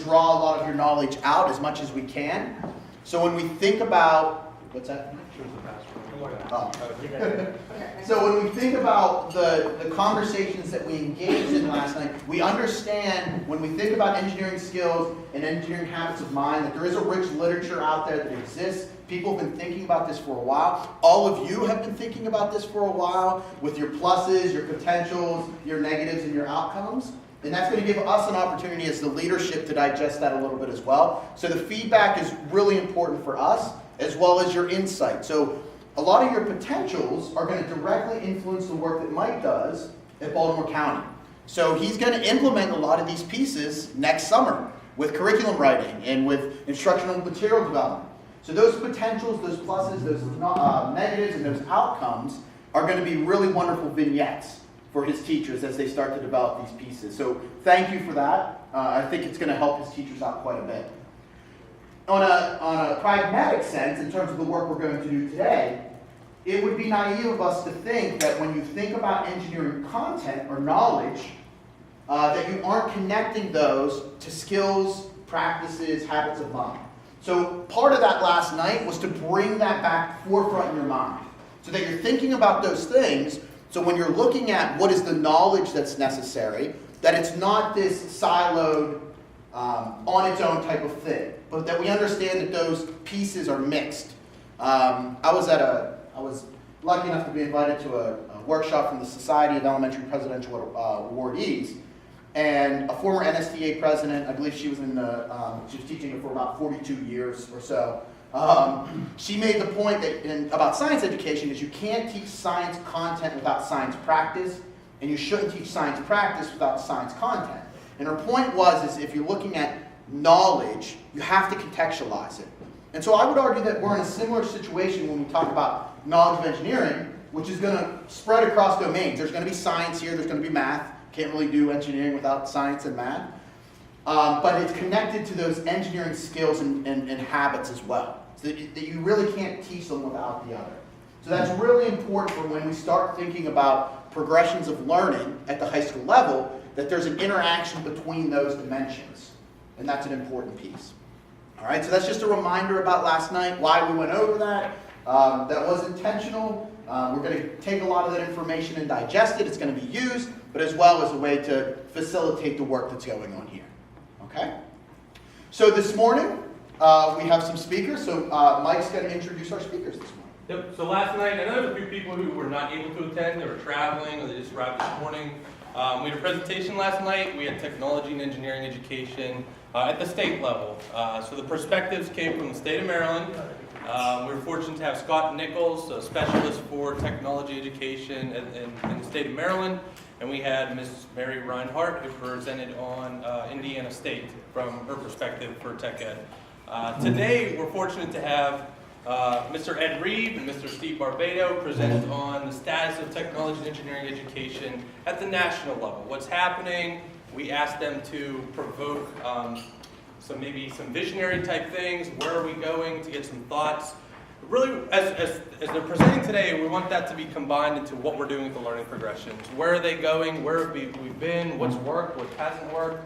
draw a lot of your knowledge out as much as we can. So when we think about, what's that? Oh. So when we think about the conversations that we engaged in last night, we understand when we think about engineering skills and engineering habits of mind that there is a rich literature out there that exists. People have been thinking about this for a while. All of you have been thinking about this for a while with your pluses, your potentials, your negatives, and your outcomes. And that's going to give us an opportunity as the leadership to digest that a little bit as well. So the feedback is really important for us as well as your insight. So a lot of your potentials are going to directly influence the work that Mike does at Baltimore County. So he's going to implement a lot of these pieces next summer with curriculum writing and with instructional material development. So those potentials, those pluses, those negatives, and those outcomes are going to be really wonderful vignettes for his teachers as they start to develop these pieces. So thank you for that. I think it's going to help his teachers out quite a bit. On a pragmatic sense, in terms of the work we're going to do today, it would be naive of us to think that when you think about engineering content or knowledge, that you aren't connecting those to skills, practices, habits of mind. So part of that last night was to bring that back forefront in your mind so that you're thinking about those things. So when you're looking at what is the knowledge that's necessary, that it's not this siloed, on its own type of thing, but that we understand that those pieces are mixed. I was lucky enough to be invited to a workshop from the Society of Elementary Presidential Awardees, and a former NSTA president, I believe she was she was teaching it for about 42 years or so. She made the point that about science education is you can't teach science content without science practice, and you shouldn't teach science practice without science content. And her point was if you're looking at knowledge, you have to contextualize it. And so I would argue that we're in a similar situation when we talk about knowledge of engineering, which is going to spread across domains. There's going to be science here, there's going to be math. Can't really do engineering without science and math. But it's connected to those engineering skills and habits as well. So that you really can't teach them without the other. So that's really important for when we start thinking about progressions of learning at the high school level, that there's an interaction between those dimensions. And that's an important piece. All right, so that's just a reminder about last night, why we went over that. That was intentional. We're going to take a lot of that information and digest it. It's going to be used, but as well as a way to facilitate the work that's going on here. Okay? So this morning, we have some speakers. So Mike's going to introduce our speakers this morning. Yep, so last night, I know there's a few people who were not able to attend. They were traveling or they just arrived this morning. We had a presentation last night. We had technology and engineering education at the state level. So the perspectives came from the state of Maryland. We were fortunate to have Scott Nichols, a specialist for technology education in the state of Maryland. And we had Ms. Mary Reinhardt, who presented on Indiana State from her perspective for tech ed. Today, we're fortunate to have Mr. Ed Reeve and Mr. Steve Barbado presented on the status of technology and engineering education at the national level. What's happening? We asked them to provoke maybe some visionary type things. Where are we going to get some thoughts? Really, as they're presenting today, we want that to be combined into what we're doing with the learning progressions. Where are they going? Where have we been? What's worked? What hasn't worked?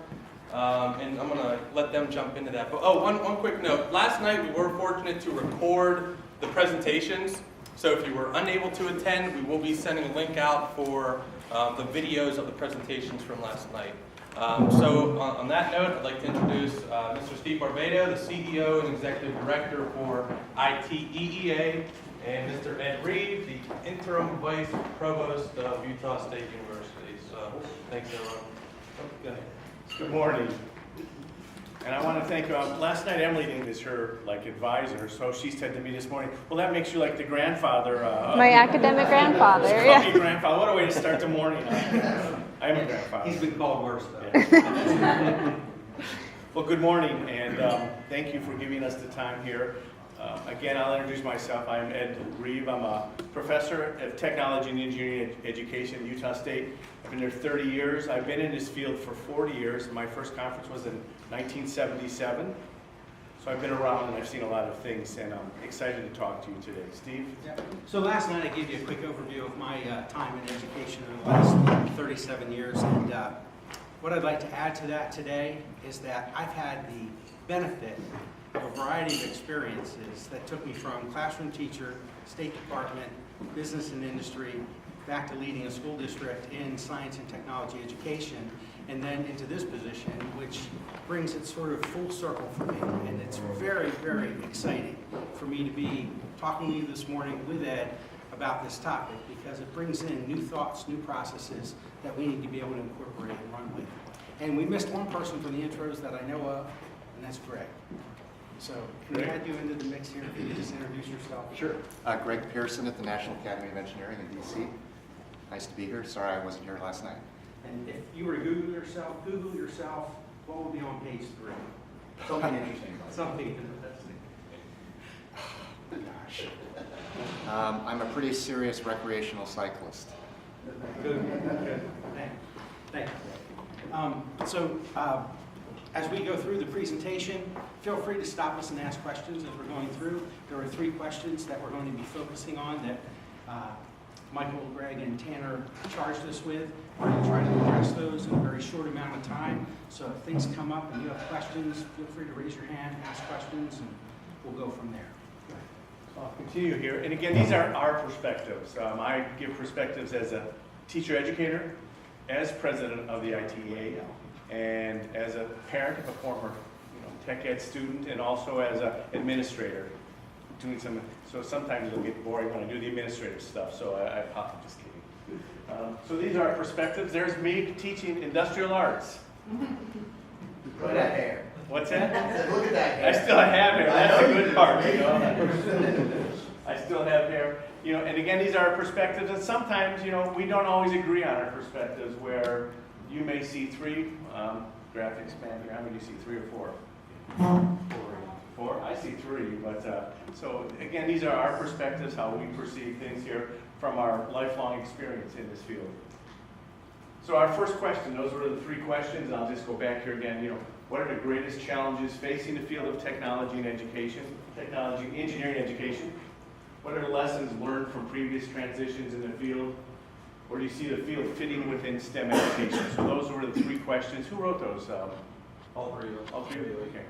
And I'm going to let them jump into that. But one quick note. Last night we were fortunate to record the presentations. So if you were unable to attend, we will be sending a link out for the videos of the presentations from last night. So on that note, I'd like to introduce Mr. Steve Barbado, the CEO and Executive Director for AEEE, and Mr. Ed Reeve, the Interim Vice Provost of Utah State University. So thanks, everyone. Go ahead. Good morning. And I want to thank, last night Emily named as her advisor, so she said to me this morning, well, that makes you like the grandfather. My academic grandfather, yeah. Grandfather. What a way to start the morning. I am a grandfather. He's been called worse, though. Yeah. Well, good morning, and thank you for giving us the time here. Again, I'll introduce myself. I'm Ed Reeve. I'm a professor of technology and engineering education at Utah State. I've been there 30 years. I've been in this field for 40 years. My first conference was in 1977. So I've been around and I've seen a lot of things, and I'm excited to talk to you today. Steve? Yeah. So last night I gave you a quick overview of my time in education in the last 37 years, and what I'd like to add to that today is that I've had the benefit of a variety of experiences that took me from classroom teacher, State Department, business and industry, back to leading a school district in science and technology education, and then into this position, which brings it sort of full circle for me. And it's very, very exciting for me to be talking to you this morning with Ed about this topic, because it brings in new thoughts, new processes that we need to be able to incorporate and run with. And we missed one person from the intros that I know of, and that's Greg. So can we add you into the mix here? Can you just introduce yourself? Sure. Greg Pearson at the National Academy of Engineering in DC. Nice to be here. Sorry I wasn't here last night. And if you were to Google yourself, what would be on page 3? Something interesting. Something interesting. Gosh. I'm a pretty serious recreational cyclist. Good. Thank you. As we go through the presentation, feel free to stop us and ask questions as we're going through. There are 3 questions that we're going to be focusing on that Michael, Greg, and Tanner charged us with. We're going to try to address those in a very short amount of time. So if things come up and you have questions, feel free to raise your hand, ask questions, and we'll go from there. I'll continue here. And again, these are our perspectives. I give perspectives as a teacher educator, as president of the ITEA, and as a parent of a former tech ed student, and also as an administrator. So sometimes it'll get boring when I do the administrative stuff, so I'm just kidding. So these are our perspectives. There's me teaching industrial arts. Look at that hair. What's that? Look at that hair. I still have hair. That's the good part, I still have hair. And again, these are our perspectives, and sometimes, we don't always agree on our perspectives, where you may see 3 graphics, man, here. How many do you see, 3 or 4? 4? I see 3, but, so again, these are our perspectives, how we perceive things here from our lifelong experience in this field. So our first question, those were the 3 questions, and I'll just go back here again, what are the greatest challenges facing the field of technology and education, technology and engineering education? What are the lessons learned from previous transitions in the field? Where do you see the field fitting within STEM education? So those were the 3 questions. Who wrote those? All 3 of them. All 3 of you, okay.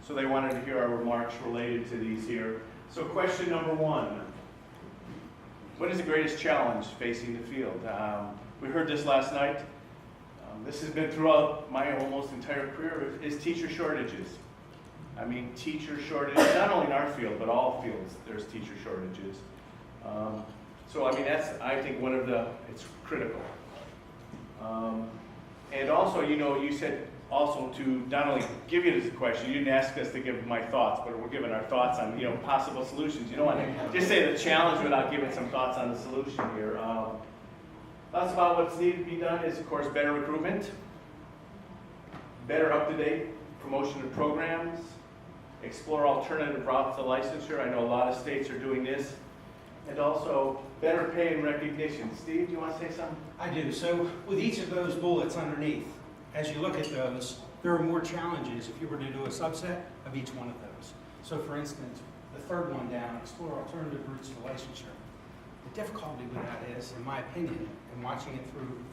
So they wanted to hear our remarks related to these here. So question number 1. What is the greatest challenge facing the field? We heard this last night. This has been throughout my almost entire career, is teacher shortages. I mean, teacher shortages, not only in our field, but all fields, there's teacher shortages. So, I mean, that's, I think, it's critical. And also, you said also to not only give you this question, you didn't ask us to give my thoughts, but we're giving our thoughts on, possible solutions. You don't want to just say the challenge without giving some thoughts on the solution here. Thoughts about what's needed to be done is, of course, better recruitment, better up-to-date promotion of programs, explore alternative routes to licensure. I know a lot of states are doing this. And also, better pay and recognition. Steve, do you want to say something? I do. So with each of those bullets underneath, as you look at those, there are more challenges if you were to do a subset of each one of those. So for instance, the 3rd one down, explore alternative routes to licensure. The difficulty with that is, in my opinion, and watching it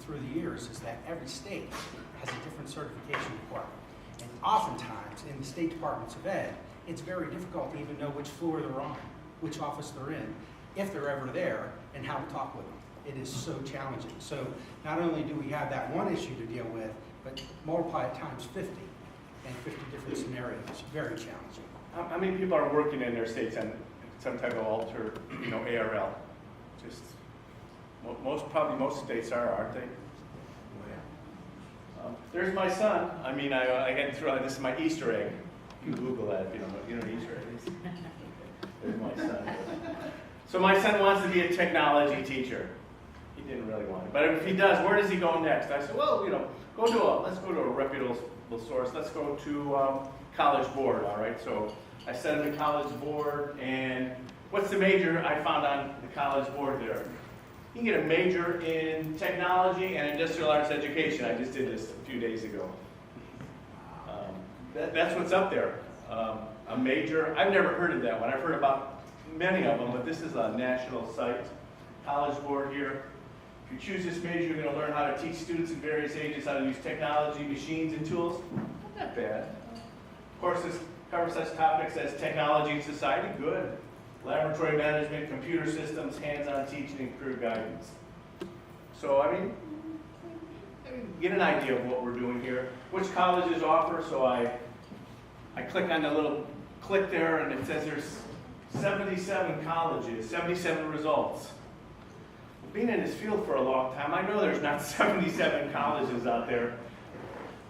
through the years, is that every state has a different certification requirement. And oftentimes, in the state departments of ed, it's very difficult to even know which floor they're on, which office they're in, if they're ever there, and how to talk with them. It is so challenging. So not only do we have that one issue to deal with, but multiply it times 50, and 50 different scenarios. Very challenging. How many people are working in their states on some type of ARL? Just probably most states aren't they? There's my son. I mean, I had to throw, this is my Easter egg. You can Google that if you don't know. You know what Easter egg is? There's my son. So my son wants to be a technology teacher. He didn't really want it. But if he does, where does he go next? I said, well, let's go to a reputable source. Let's go to College Board, all right? So I sent him to College Board, and what's the major I found on the College Board there? You can get a major in technology and industrial arts education. I just did this a few days ago. That's what's up there. A major, I've never heard of that one. I've heard about many of them, but this is a national site. College Board here. If you choose this major, you're going to learn how to teach students in various ages how to use technology, machines, and tools. Not that bad. Courses cover such topics as technology and society, good. Laboratory management, computer systems, hands-on teaching, and career guidance. So, I mean, get an idea of what we're doing here. Which colleges offer, so I click on the little click there, and it says there's 77 colleges, 77 results. Being in this field for a long time, I know there's not 77 colleges out there.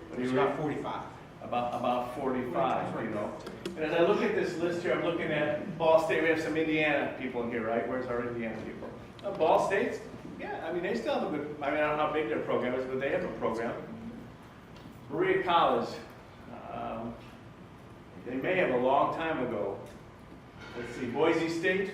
But There's about 45. About 45, you know. And as I look at this list here, I'm looking at Ball State. We have some Indiana people in here, right? Where's our Indiana people? Ball State's, yeah, I mean, they still have a good, I mean, I don't know how big their program is, but they have a program. Berea College, they may have a long time ago. Let's see, Boise State.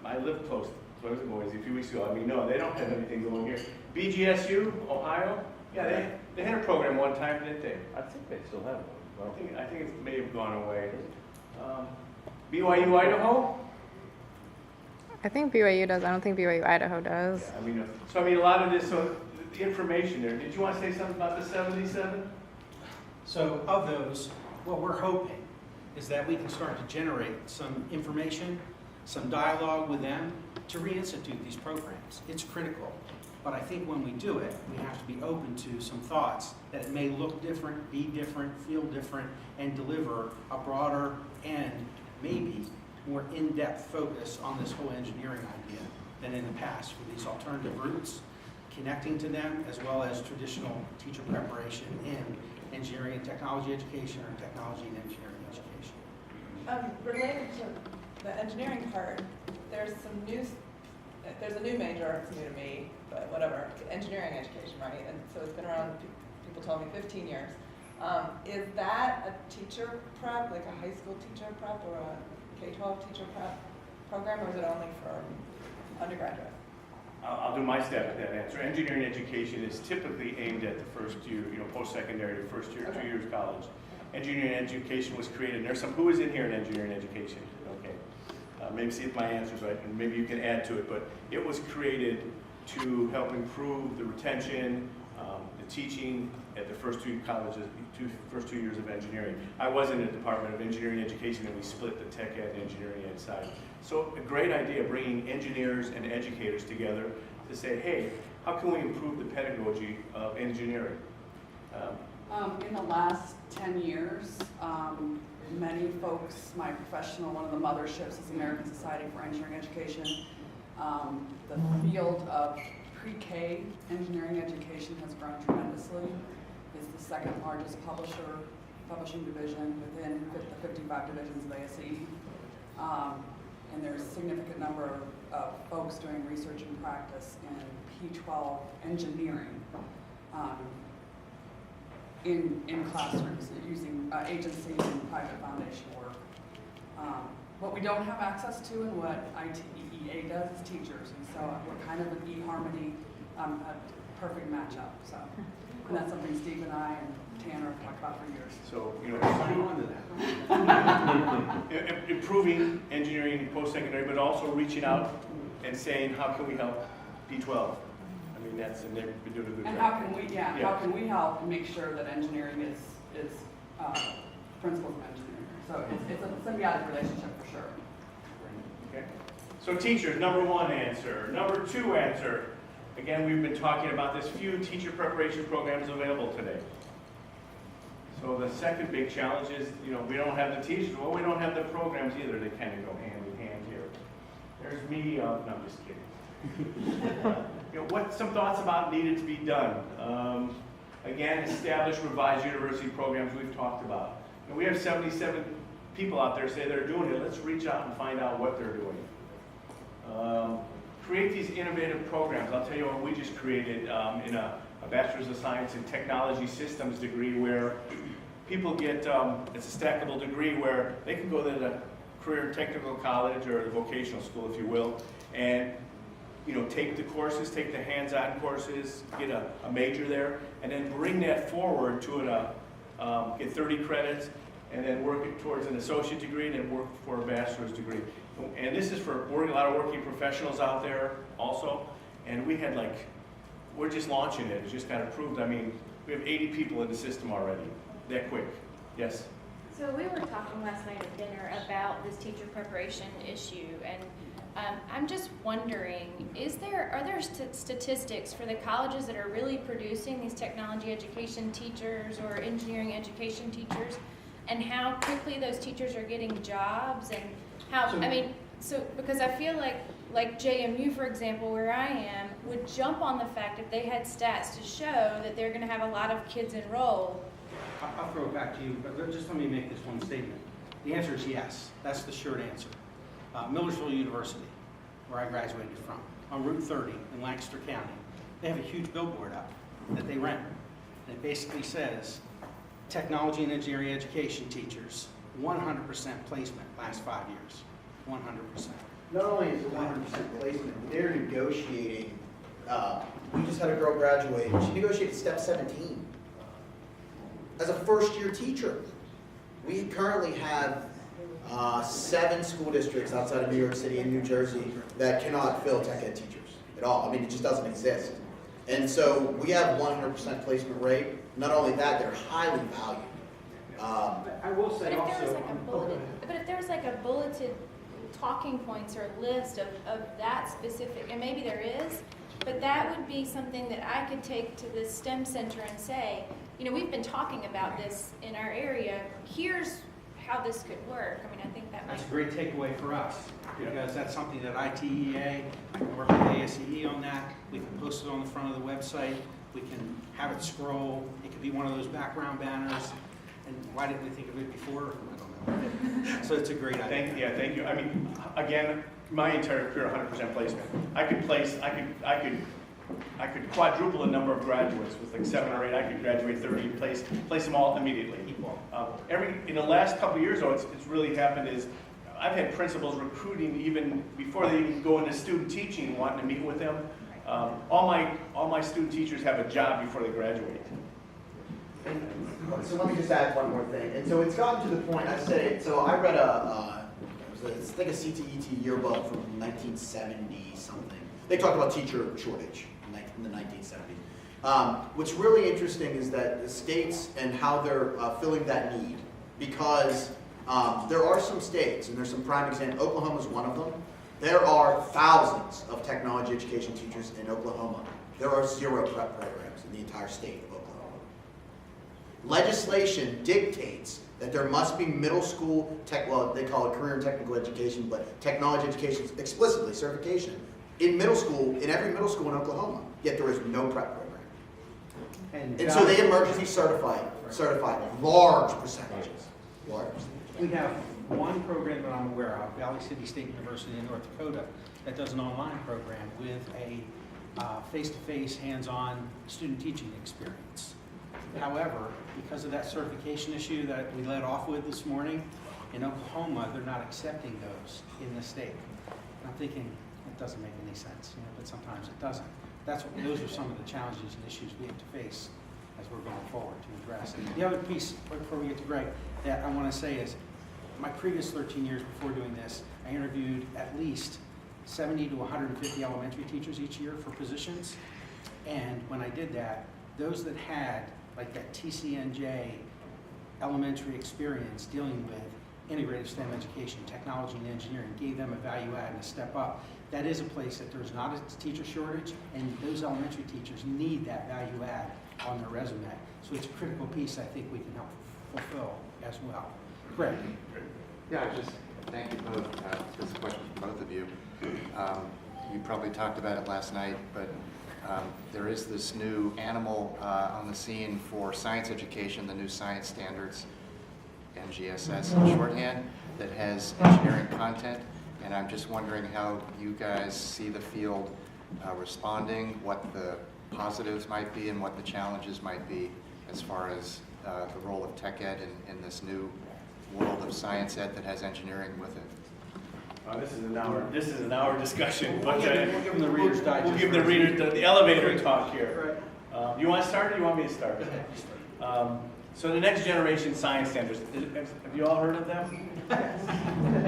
I live close to Boise a few weeks ago. I mean, no, they don't have anything going here. BGSU, Ohio, yeah, they had a program one time, didn't they? I think they still have one. I think it may have gone away. BYU, Idaho? I think BYU does. I don't think BYU Idaho does. Yeah, I mean, so I mean, a lot of this, so the information there. Did you want to say something about the 77? So of those, what we're hoping is that we can start to generate some information, some dialogue with them to reinstitute these programs. It's critical. But I think when we do it, we have to be open to some thoughts that it may look different, be different, feel different, and deliver a broader and maybe more in-depth focus on this whole engineering idea than in the past with these alternative routes, connecting to them, as well as traditional teacher preparation in engineering and technology education or technology and engineering education. Related to the engineering part, there's a new major, it's new to me, but whatever, engineering education, right? And so it's been around, people told me 15 years. Is that a teacher prep, like a high school teacher prep or a K-12 teacher prep program, or is it only for undergraduate? I'll do my stab at that answer. Engineering education is typically aimed at the first year, you know, post-secondary to first year, 2 years college. Engineering education was created, and there's some, who is in here in engineering education? Okay. Maybe see if my answer's right, and maybe you can add to it, but it was created to help improve the retention, the teaching at the first two colleges, first 2 years of engineering. I was in the Department of Engineering Education, and we split the tech ed and engineering ed side. So a great idea, bringing engineers and educators together to say, hey, how can we improve the pedagogy of engineering? In the last 10 years, many folks, my professional, one of the motherships is the American Society for Engineering Education. The field of pre-K engineering education has grown tremendously. It's the second largest publishing division within the 55 divisions of ASE. And there's a significant number of folks doing research and practice in P12 engineering in classrooms using agency and private foundation work. What we don't have access to and what AEEE does is teachers, and so we're kind of an eHarmony, a perfect matchup. So, and that's something Steve and I and Tanner have talked about for years. So, you know, Sign on to that. improving engineering post-secondary, but also reaching out and saying, how can we help P12? I mean, and they've been doing a good And job. how can we, how can we help and make sure that engineering is principles of engineering? So it's a symbiotic relationship for sure. Okay. So teachers, number one answer. Number two answer. Again, we've been talking about this few teacher preparation programs available today. So the second big challenge is, you know, we don't have the teachers. Well, we don't have the programs either. They kind of go hand in hand here. There's me. No, I'm just kidding. You know, some thoughts about needed to be done. Again, establish revised university programs we've talked about. And we have 77 people out there say they're doing it. Let's reach out and find out what they're doing. Create these innovative programs. I'll tell you what we just created in a Bachelor's of Science in Technology Systems degree where people get, it's a stackable degree where they can go to the career technical college or the vocational school, if you will, and take the courses, take the hands-on courses, get a major there, and then bring that forward to get 30 credits, and then work it towards an associate degree, and then work for a bachelor's degree. And this is for a lot of working professionals out there also. And we had we're just launching it. It's just kind of proved. I mean, we have 80 people in the system already. That quick. Yes? So we were talking last night at dinner about this teacher preparation issue, and I'm just wondering, are there statistics for the colleges that are really producing these technology education teachers or engineering education teachers, and how quickly those teachers are getting jobs, and how, because I feel like JMU, for example, where I am, would jump on the fact if they had stats to show that they're gonna have a lot of kids enrolled. I'll throw it back to you, but just let me make this one statement. The answer is yes. That's the short answer. Millersville University, where I graduated from, on Route 30 in Lancaster County, they have a huge billboard up that they rent. And it basically says, technology and engineering education teachers, 100% placement last 5 years. 100%. Not only is it 100% placement, they're negotiating. We just had a girl graduate. She negotiated step 17 as a first-year teacher. We currently have 7 school districts outside of New York City and New Jersey that cannot fill tech ed teachers at all. I mean, it just doesn't exist. And so we have 100% placement rate. Not only that, they're highly valued. I will But say if there was also, like a bulleted talking points or a list of that specific, and maybe there is, but that would be something that I could take to the STEM center and say, we've been talking about this in our area. Here's how this could work. I mean, I think that that's a might. great takeaway for us, because that's something that ITEA, I can work with ASEE on that. We can post it on the front of the website. We can have it scroll. It could be one of those background banners. And why didn't we think of it before? I don't know. So it's a great idea. Thank you. I mean, again, my entire career, 100% placement. I could quadruple the number of graduates with 7 or 8. I could graduate 30 and place them all immediately. In the last couple of years, though, it's really happened is I've had principals recruiting even before they even go into student teaching, wanting to meet with them. All my student teachers have a job before they graduate. So let me just add one more thing. And so it's gotten to the point, I said it, so I read a CTET yearbook from 1970 something. They talked about teacher shortage in the 1970s. What's really interesting is that the states and how they're filling that need, because there are some states, and there's some prime examples. Oklahoma is one of them. There are thousands of technology education teachers in Oklahoma. There are 0 prep programs in the entire state of Oklahoma. Legislation dictates that there must be middle school they call it career and technical education, but technology education explicitly, certification, in every middle school in Oklahoma, yet there is no prep program. And so they emergency certify large percentages. We have one program that I'm aware of, Valley City State University in North Dakota, that does an online program with a face-to-face, hands-on student teaching experience. However, because of that certification issue that we led off with this morning, in Oklahoma, they're not accepting those in the state. And I'm thinking, it doesn't make any sense, but sometimes it doesn't. Those are some of the challenges and issues we have to face as we're going forward to address. The other piece, before we get to Greg, that I want to say is, my previous 13 years before doing this, I interviewed at least 70 to 150 elementary teachers each year for positions. And when I did that, those that had like that TCNJ elementary experience dealing with integrated STEM education, technology and engineering, gave them a value add and a step up. That is a place that there's not a teacher shortage, and those elementary teachers need that value add on their resume. So it's a critical piece I think we can help fulfill as well. Greg. Yeah, just thank you both. This question for both of you. You probably talked about it last night, but there is this new animal on the scene for science education, the new science standards, NGSS in shorthand, that has engineering content. And I'm just wondering how you guys see the field responding, what the positives might be and what the challenges might be as far as the role of tech ed in this new world of science ed that has engineering with it. This is an hour discussion, but We'll give them the Reader's Digest. We'll give the readers the elevator talk here. You want to start, or you want me to start? So the next generation science standards, have you all heard of them?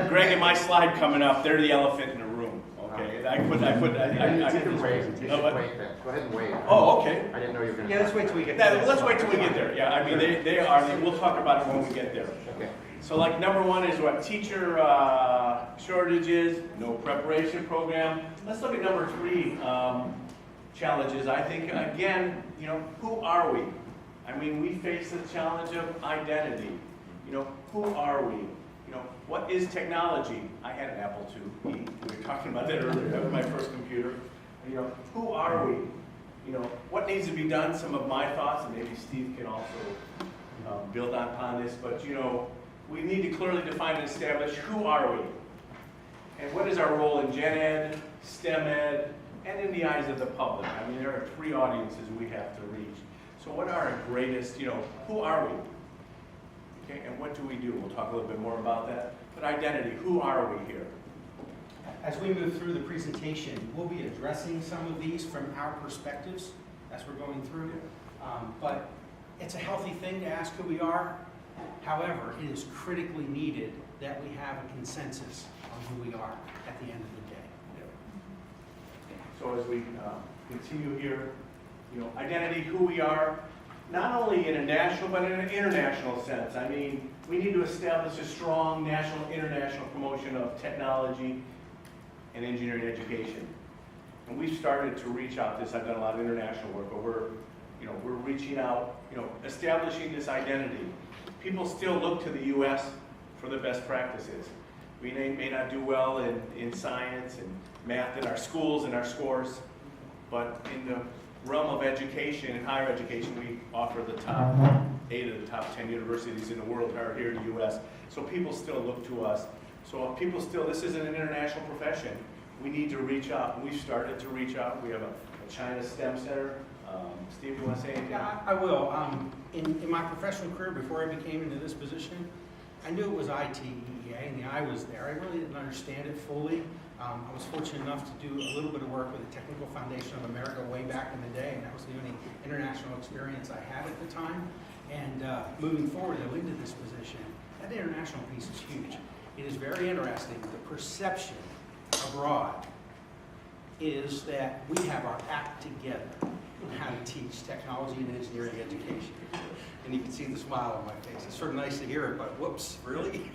Greg and my slide coming up, they're the elephant in the room. Okay, I You can wait, you Oh, should what? wait then, go ahead and wait. Oh, okay. I didn't know you were gonna. Yeah, let's wait till we get. Yeah, let's wait till we get there. Yeah, I mean, we'll talk about it when we get there. Okay. So like number one is what? Teacher shortages, no preparation program. Let's look at number three, challenges. I think, again, who are we? I mean, we face the challenge of identity. Who are we? What is technology? I had an Apple IIe. We were talking about that earlier. That was my first computer. Who are we? What needs to be done? Some of my thoughts, and maybe Steve can also build upon this, but we need to clearly define and establish who are we? And what is our role in Gen Ed, STEM Ed, and in the eyes of the public? I mean, there are three audiences we have to reach. So what are our greatest, who are we? Okay, and what do we do? We'll talk a little bit more about that. But identity, who are we here? As we move through the presentation, we'll be addressing some of these from our perspectives as we're going through. But it's a healthy thing to ask who we are. However, it is critically needed that we have a consensus on who we are at the end of the day. So as we continue here, identity, who we are, not only in a national but in an international sense. I mean, we need to establish a strong national, international promotion of technology and engineering education. And we've started to reach out this. I've done a lot of international work, but we're reaching out, establishing this identity. People still look to the U.S. for the best practices. We may not do well in science and math in our schools and our scores, but in the realm of education and higher education, we offer the top 8 of the top 10 universities in the world are here in the U.S. So people still look to us. So people still, this is an international profession. We need to reach out. We've started to reach out. We have a China STEM Center. Steve, you want to say anything? Yeah, I will. In my professional career, before I became into this position, I knew it was IEEE, and the I was there. I really didn't understand it fully. I was fortunate enough to do a little bit of work with the Technical Foundation of America way back in the day, and that was the only international experience I had at the time. And moving forward, though, into this position, that international piece is huge. It is very interesting. The perception abroad is that we have our act together on how to teach technology and engineering education. And you can see the smile on my face. It's sort of nice to hear it, but whoops, really?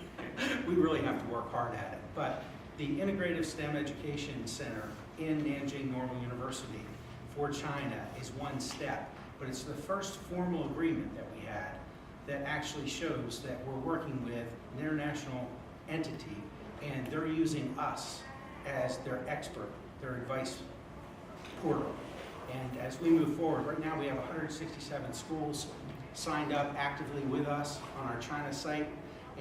We really have to work hard at it. But the Integrative STEM Education Center in Nanjing Normal University for China is one step, but it's the first formal agreement that we had that actually shows that we're working with an international entity, and they're using us as their expert, their advice portal. And as we move forward, right now we have 167 schools signed up actively with us on our China site.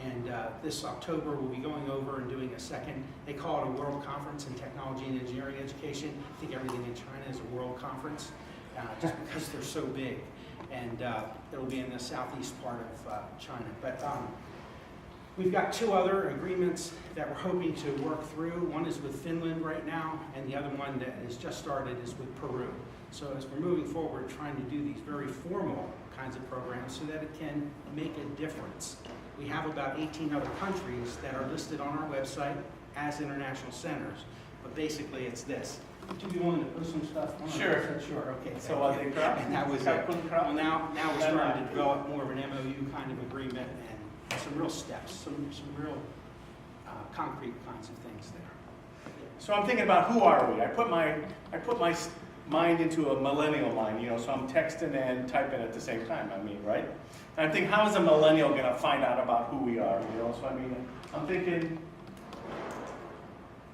And this October, we'll be going over and doing a second, they call it a World Conference in Technology and Engineering Education. I think everything in China is a world conference, just because they're so big. And it'll be in the southeast part of China. But we've got 2 other agreements that we're hoping to work through. One is with Finland right now, and the other one that has just started is with Peru. So as we're moving forward, trying to do these very formal kinds of programs so that it can make a difference. We have about 18 other countries that are listed on our website as international centers, but basically it's this. Would you be willing to put some stuff on? Sure. Sure, okay. So are they crap? And that was it. Well, now we're starting to develop more of an MOU kind of agreement and some real steps, some real concrete kinds of things there. So I'm thinking about who are we? I put my mind into a millennial mind, so I'm texting and typing at the same time, right? And I'm thinking, how is a millennial going to find out about who we are, So I'm thinking,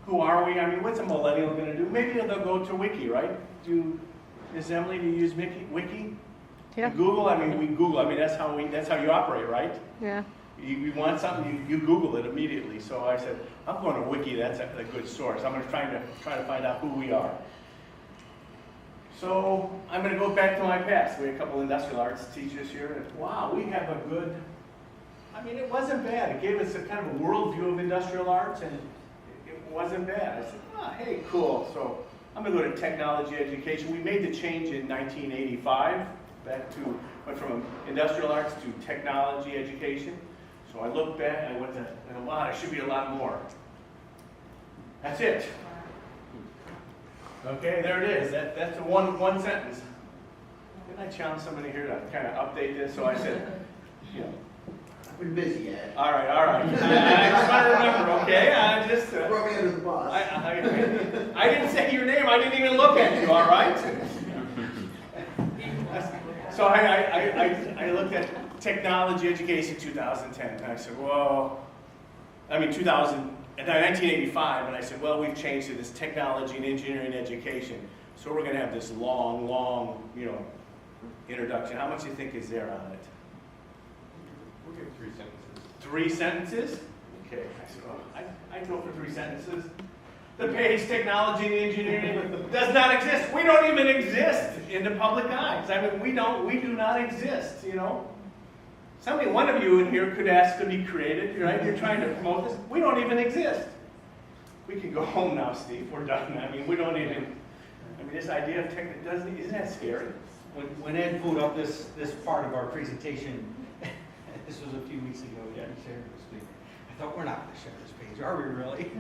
who are we? What's a millennial going to do? Maybe they'll go to Wiki, right? Miss Emily, do you use Wiki? Yeah. Google? We Google. That's how you operate, right? Yeah. You want something, you Google it immediately. So I said, I'm going to Wiki. That's a good source. I'm going to try to find out who we are. So I'm going to go back to my past. We had a couple industrial arts teachers here, and wow, we have a good, it wasn't bad. It gave us a kind of a worldview of industrial arts, and it wasn't bad. I said, hey, cool. So I'm going to go to technology education. We made the change in 1985, went from industrial arts to technology education. So I looked back, and I went to, wow, there should be a lot more. That's it. Okay, there it is. That's the one sentence. Didn't I challenge somebody here to kind of update this? So I said, you know. I've been busy, Ed. All right. I just want to remember, okay? I just... Throw me under the bus. I didn't say your name. I didn't even look at you, all right? So I looked at technology education 2010, and I said, well, I mean 1985, and I said, well, we've changed to this technology and engineering education. So we're going to have this long, you know, introduction. How much do you think is there on it? We'll give 3 sentences. 3 sentences? Okay. I said, well, I go for 3 sentences. The page technology and engineering does not exist. We don't even exist in the public eyes. I mean, we do not exist, you know. One of you in here could ask to be created, right? You're trying to promote this. We don't even exist. We can go home now, Steve. We're done. I mean, we don't even, I mean, this idea of tech, isn't that scary? When Ed pulled up this part of our presentation, this was a few weeks ago, yeah, shared this week. I thought, we're not going to share this page, are we really?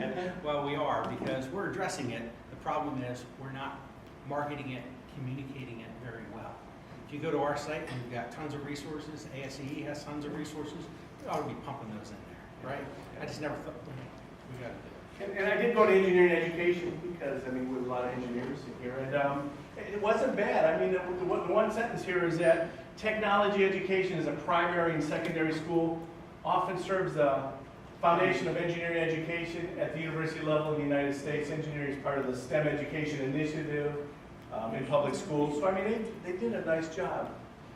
Well, we are, because we're addressing it. The problem is we're not marketing it, communicating it very well. If you go to our site and we've got tons of resources, ASEE has tons of resources, we ought to be pumping those in there, right? I just never thought, we got to do it. And I did go to engineering education because, I mean, we have a lot of engineers in here, and it wasn't bad. I mean, the one sentence here is that technology education as a primary and secondary school often serves the foundation of engineering education at the university level in the United States. Engineering is part of the STEM education initiative in public schools. So, I mean, they did a nice job.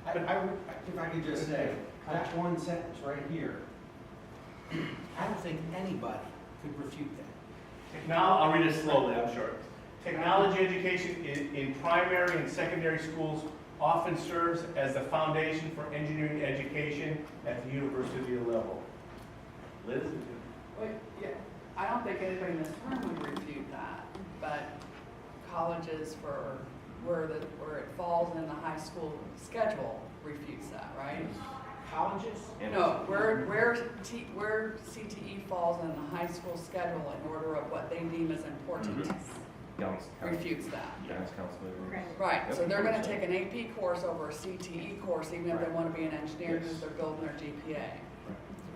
If I could just say, that one sentence right here, I don't think anybody could refute that. I'll read it slowly, I'm sure. Technology education in primary and secondary schools often serves as the foundation for engineering education at the university level. Liz? Wait, yeah, I don't think anybody in this room would refute that, but colleges for where it falls in the high school schedule refutes that, right? Colleges? No, where CTE falls in the high school schedule in order of what they deem as important refutes that. Guidance counselor. Right, so they're gonna take an AP course over a CTE course, even if they wanna be an engineer, because they're building their GPA,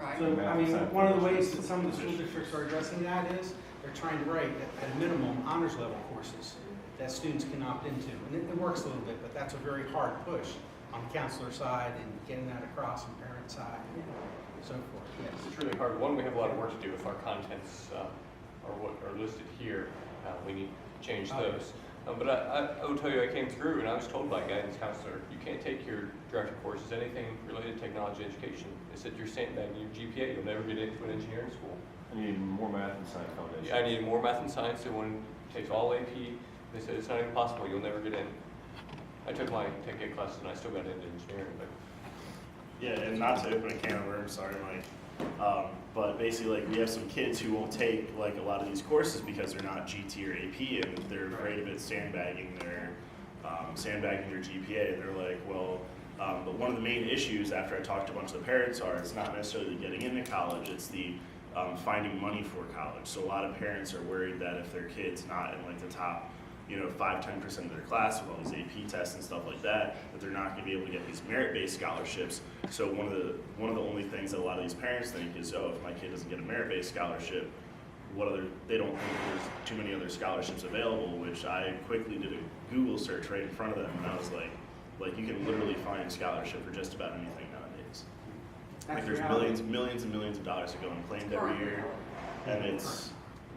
right? So, I mean, one of the ways that some of the school districts are addressing that is they're trying to write at a minimum honors level courses that students can opt into. And it works a little bit, but that's a very hard push on the counselor side and getting that across on parent side and so forth. Yes. It's really hard. One, we have a lot of work to do if our contents are what are listed here. We need to change those. But I will tell you, I came through and I was told by a guidance counselor, you can't take your director courses, anything related to technology education. They said you're sandbagging your GPA, you'll never get into an engineering school. I need more math and science foundation. Yeah, I needed more math and science. They wanted to take all AP. They said it's not even possible, you'll never get in. I took my Tech A classes and I still got into engineering. But yeah, and not to open a can of worms, sorry, Mike. But basically, like, we have some kids who won't take like a lot of these courses because they're not GT or AP, and they're afraid of it sandbagging their GPA. And they're like, well, but one of the main issues after I talked to a bunch of the parents are it's not necessarily getting into college, it's the finding money for college. So a lot of parents are worried that if their kid's not in like the top, 5-10% of their class with all these AP tests and stuff like that they're not going to be able to get these merit-based scholarships. So one of the only things that a lot of these parents think is, oh, if my kid doesn't get a merit-based scholarship, they don't think there's too many other scholarships available, which I quickly did a Google search right in front of them, and I was like you can literally find scholarship for just about anything nowadays. Like there's millions and millions of dollars that go unclaimed every year, and it's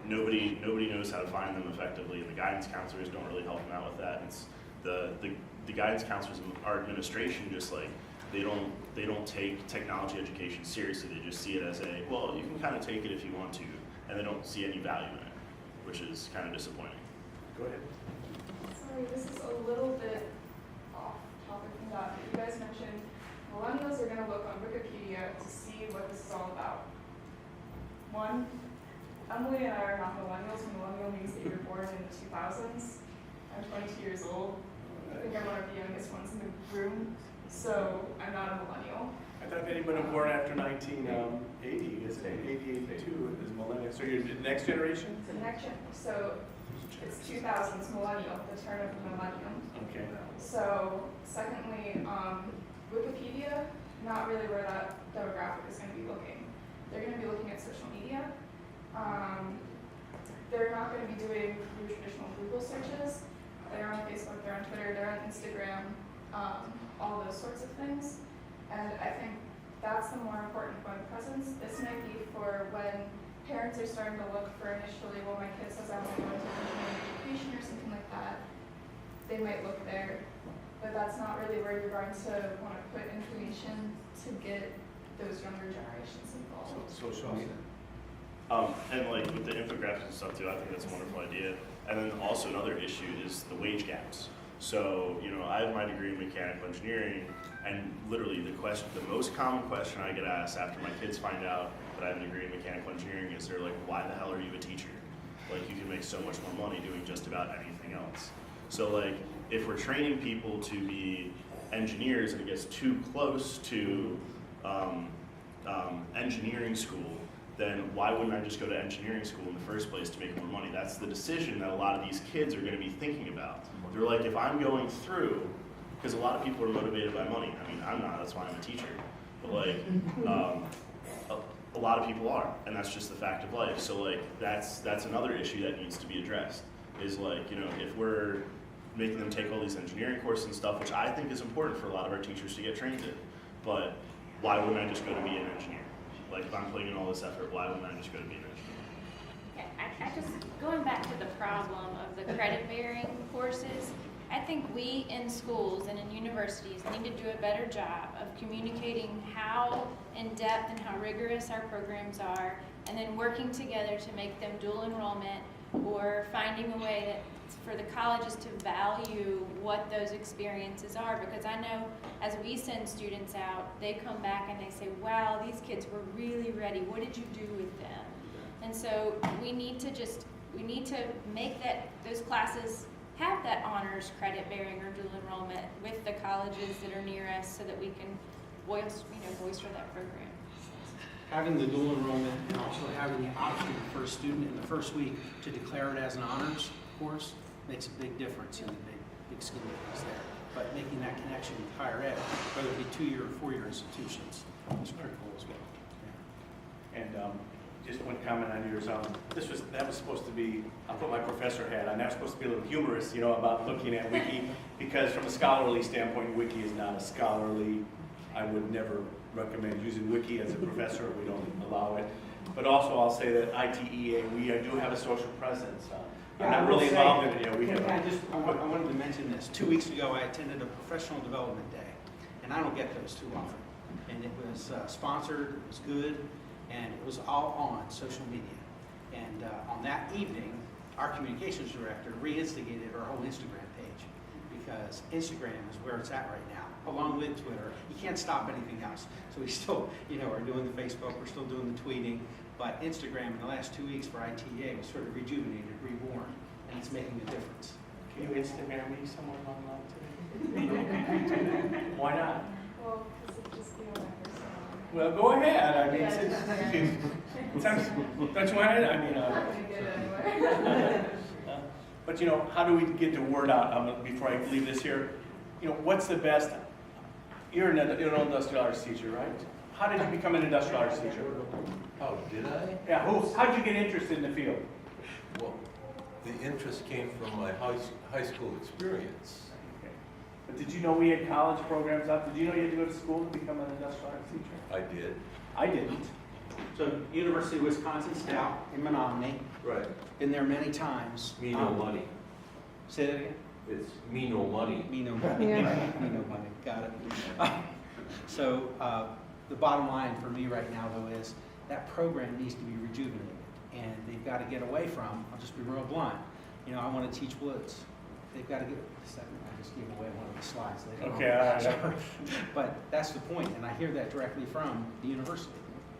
nobody knows how to find them effectively, and the guidance counselors don't really help them out with that. It's the guidance counselors in our administration just like they don't take technology education seriously. They just see it as you can kind of take it if you want to, and they don't see any value in it, which is kind of disappointing. Go ahead. Sorry, this is a little bit off topic from that, but you guys mentioned millennials are going to look on Wikipedia to see what this is all about. One, Emily and I are not millennials. Millennial means that you were born in the 2000s. I'm 22 years old. I think I'm one of the youngest ones in the room, so I'm not a millennial. I thought anybody born after 1980 is 82 is millennial. So you're the next generation? So next gen. So It's 2000s, millennial, the turn of the millennium. Okay. So, secondly, Wikipedia, not really where that demographic is going to be looking. They're going to be looking at social media. They're not going to be doing your traditional Google searches. They're on Facebook, they're on Twitter, they're on Instagram, all those sorts of things. And I think that's the more important point of presence. This might be for when parents are starting to look for initially, well, my kid says I want to go into engineering education or something like that. They might look there, but that's not really where you're going to want to put information to get those younger generations involved. Social media. And like with the infographics and stuff too, I think that's a wonderful idea. And then also another issue is the wage gaps. So, you know, I have my degree in mechanical engineering, and literally the most common question I get asked after my kids find out that I have a degree in mechanical engineering is they're like, why the hell are you a teacher? Like, you can make so much more money doing just about anything else. So like, if we're training people to be engineers and it gets too close to engineering school, then why wouldn't I just go to engineering school in the first place to make more money? That's the decision that a lot of these kids are going to be thinking about. They're like, if I'm going through, because a lot of people are motivated by money. I mean, I'm not, that's why I'm a teacher. But like, a lot of people are, and that's just the fact of life. So like, that's another issue that needs to be addressed, is like, you know, if we're making them take all these engineering courses and stuff, which I think is important for a lot of our teachers to get trained in, but why wouldn't I just go to be an engineer? Like, if I'm putting in all this effort, why wouldn't I just go to be an engineer? I just, going back to the problem of the credit-bearing courses, I think we in schools and in universities need to do a better job of communicating how in-depth and how rigorous our programs are, and then working together to make them dual enrollment, or finding a way that for the colleges to value what those experiences are. Because I know as we send students out, they come back and they say, wow, these kids were really ready. What did you do with them? And so we need to make those classes have that honors credit bearing or dual enrollment with the colleges that are near us, so that we can voice for that program. Having the dual enrollment and also having the option for a student in the first week to declare it as an honors course makes a big difference in the big scheme of things there. But making that connection with higher ed, whether it be 2-year or 4-year institutions, is critical as well. And just one comment on yours. That was supposed to be, I'll put my professor hat on, that was supposed to be a little humorous, you know, about looking at Wiki, because from a scholarly standpoint, Wiki is not a scholarly, I would never recommend using Wiki as a professor. We don't allow it. But also I'll say that ITEA, we do have a social presence. I'm not really involved in it. You know, we have I wanted to mention this. 2 weeks ago, I attended a professional development day, and I don't get those too often. And it was sponsored, it was good, and it was all on social media. And on that evening, our communications director reinstigated our whole Instagram page, because Instagram is where it's at right now, along with Twitter. You can't stop anything else. So we still, you know, are doing the Facebook, we're still doing the tweeting, but Instagram in the last 2 weeks for ITA was sort of rejuvenated, reborn, and it's making a difference. Can you Instagram me somewhere online today? Why not? Well, because it just feels like there's Well, go ahead. I mean, Yeah, don't you want it? I mean, I'm not gonna get it anywhere. but you know, how do we get the word out? Before I leave this here, you know, what's the best? You're an industrial arts teacher, right? How did you become an industrial arts teacher? Oh, did I? Yeah. How'd you get interested in the field? Well, the interest came from my high school experience. Okay. But did you know we had college programs up? Did you know you had to go to school to become an industrial arts teacher? I did. I didn't. So University of Wisconsin Stout in Menominee, Right. been there many times. Me no money. Say that again? It's me no money. Me no money. Yeah. Me no money. Got it. So the bottom line for me right now, though, is that program needs to be rejuvenated, and they've got to get away from. I'll just be real blunt. You know, I want to teach woods. They've got to get. I just gave away one of the slides. Okay. All right. But that's the point, and I hear that directly from the university.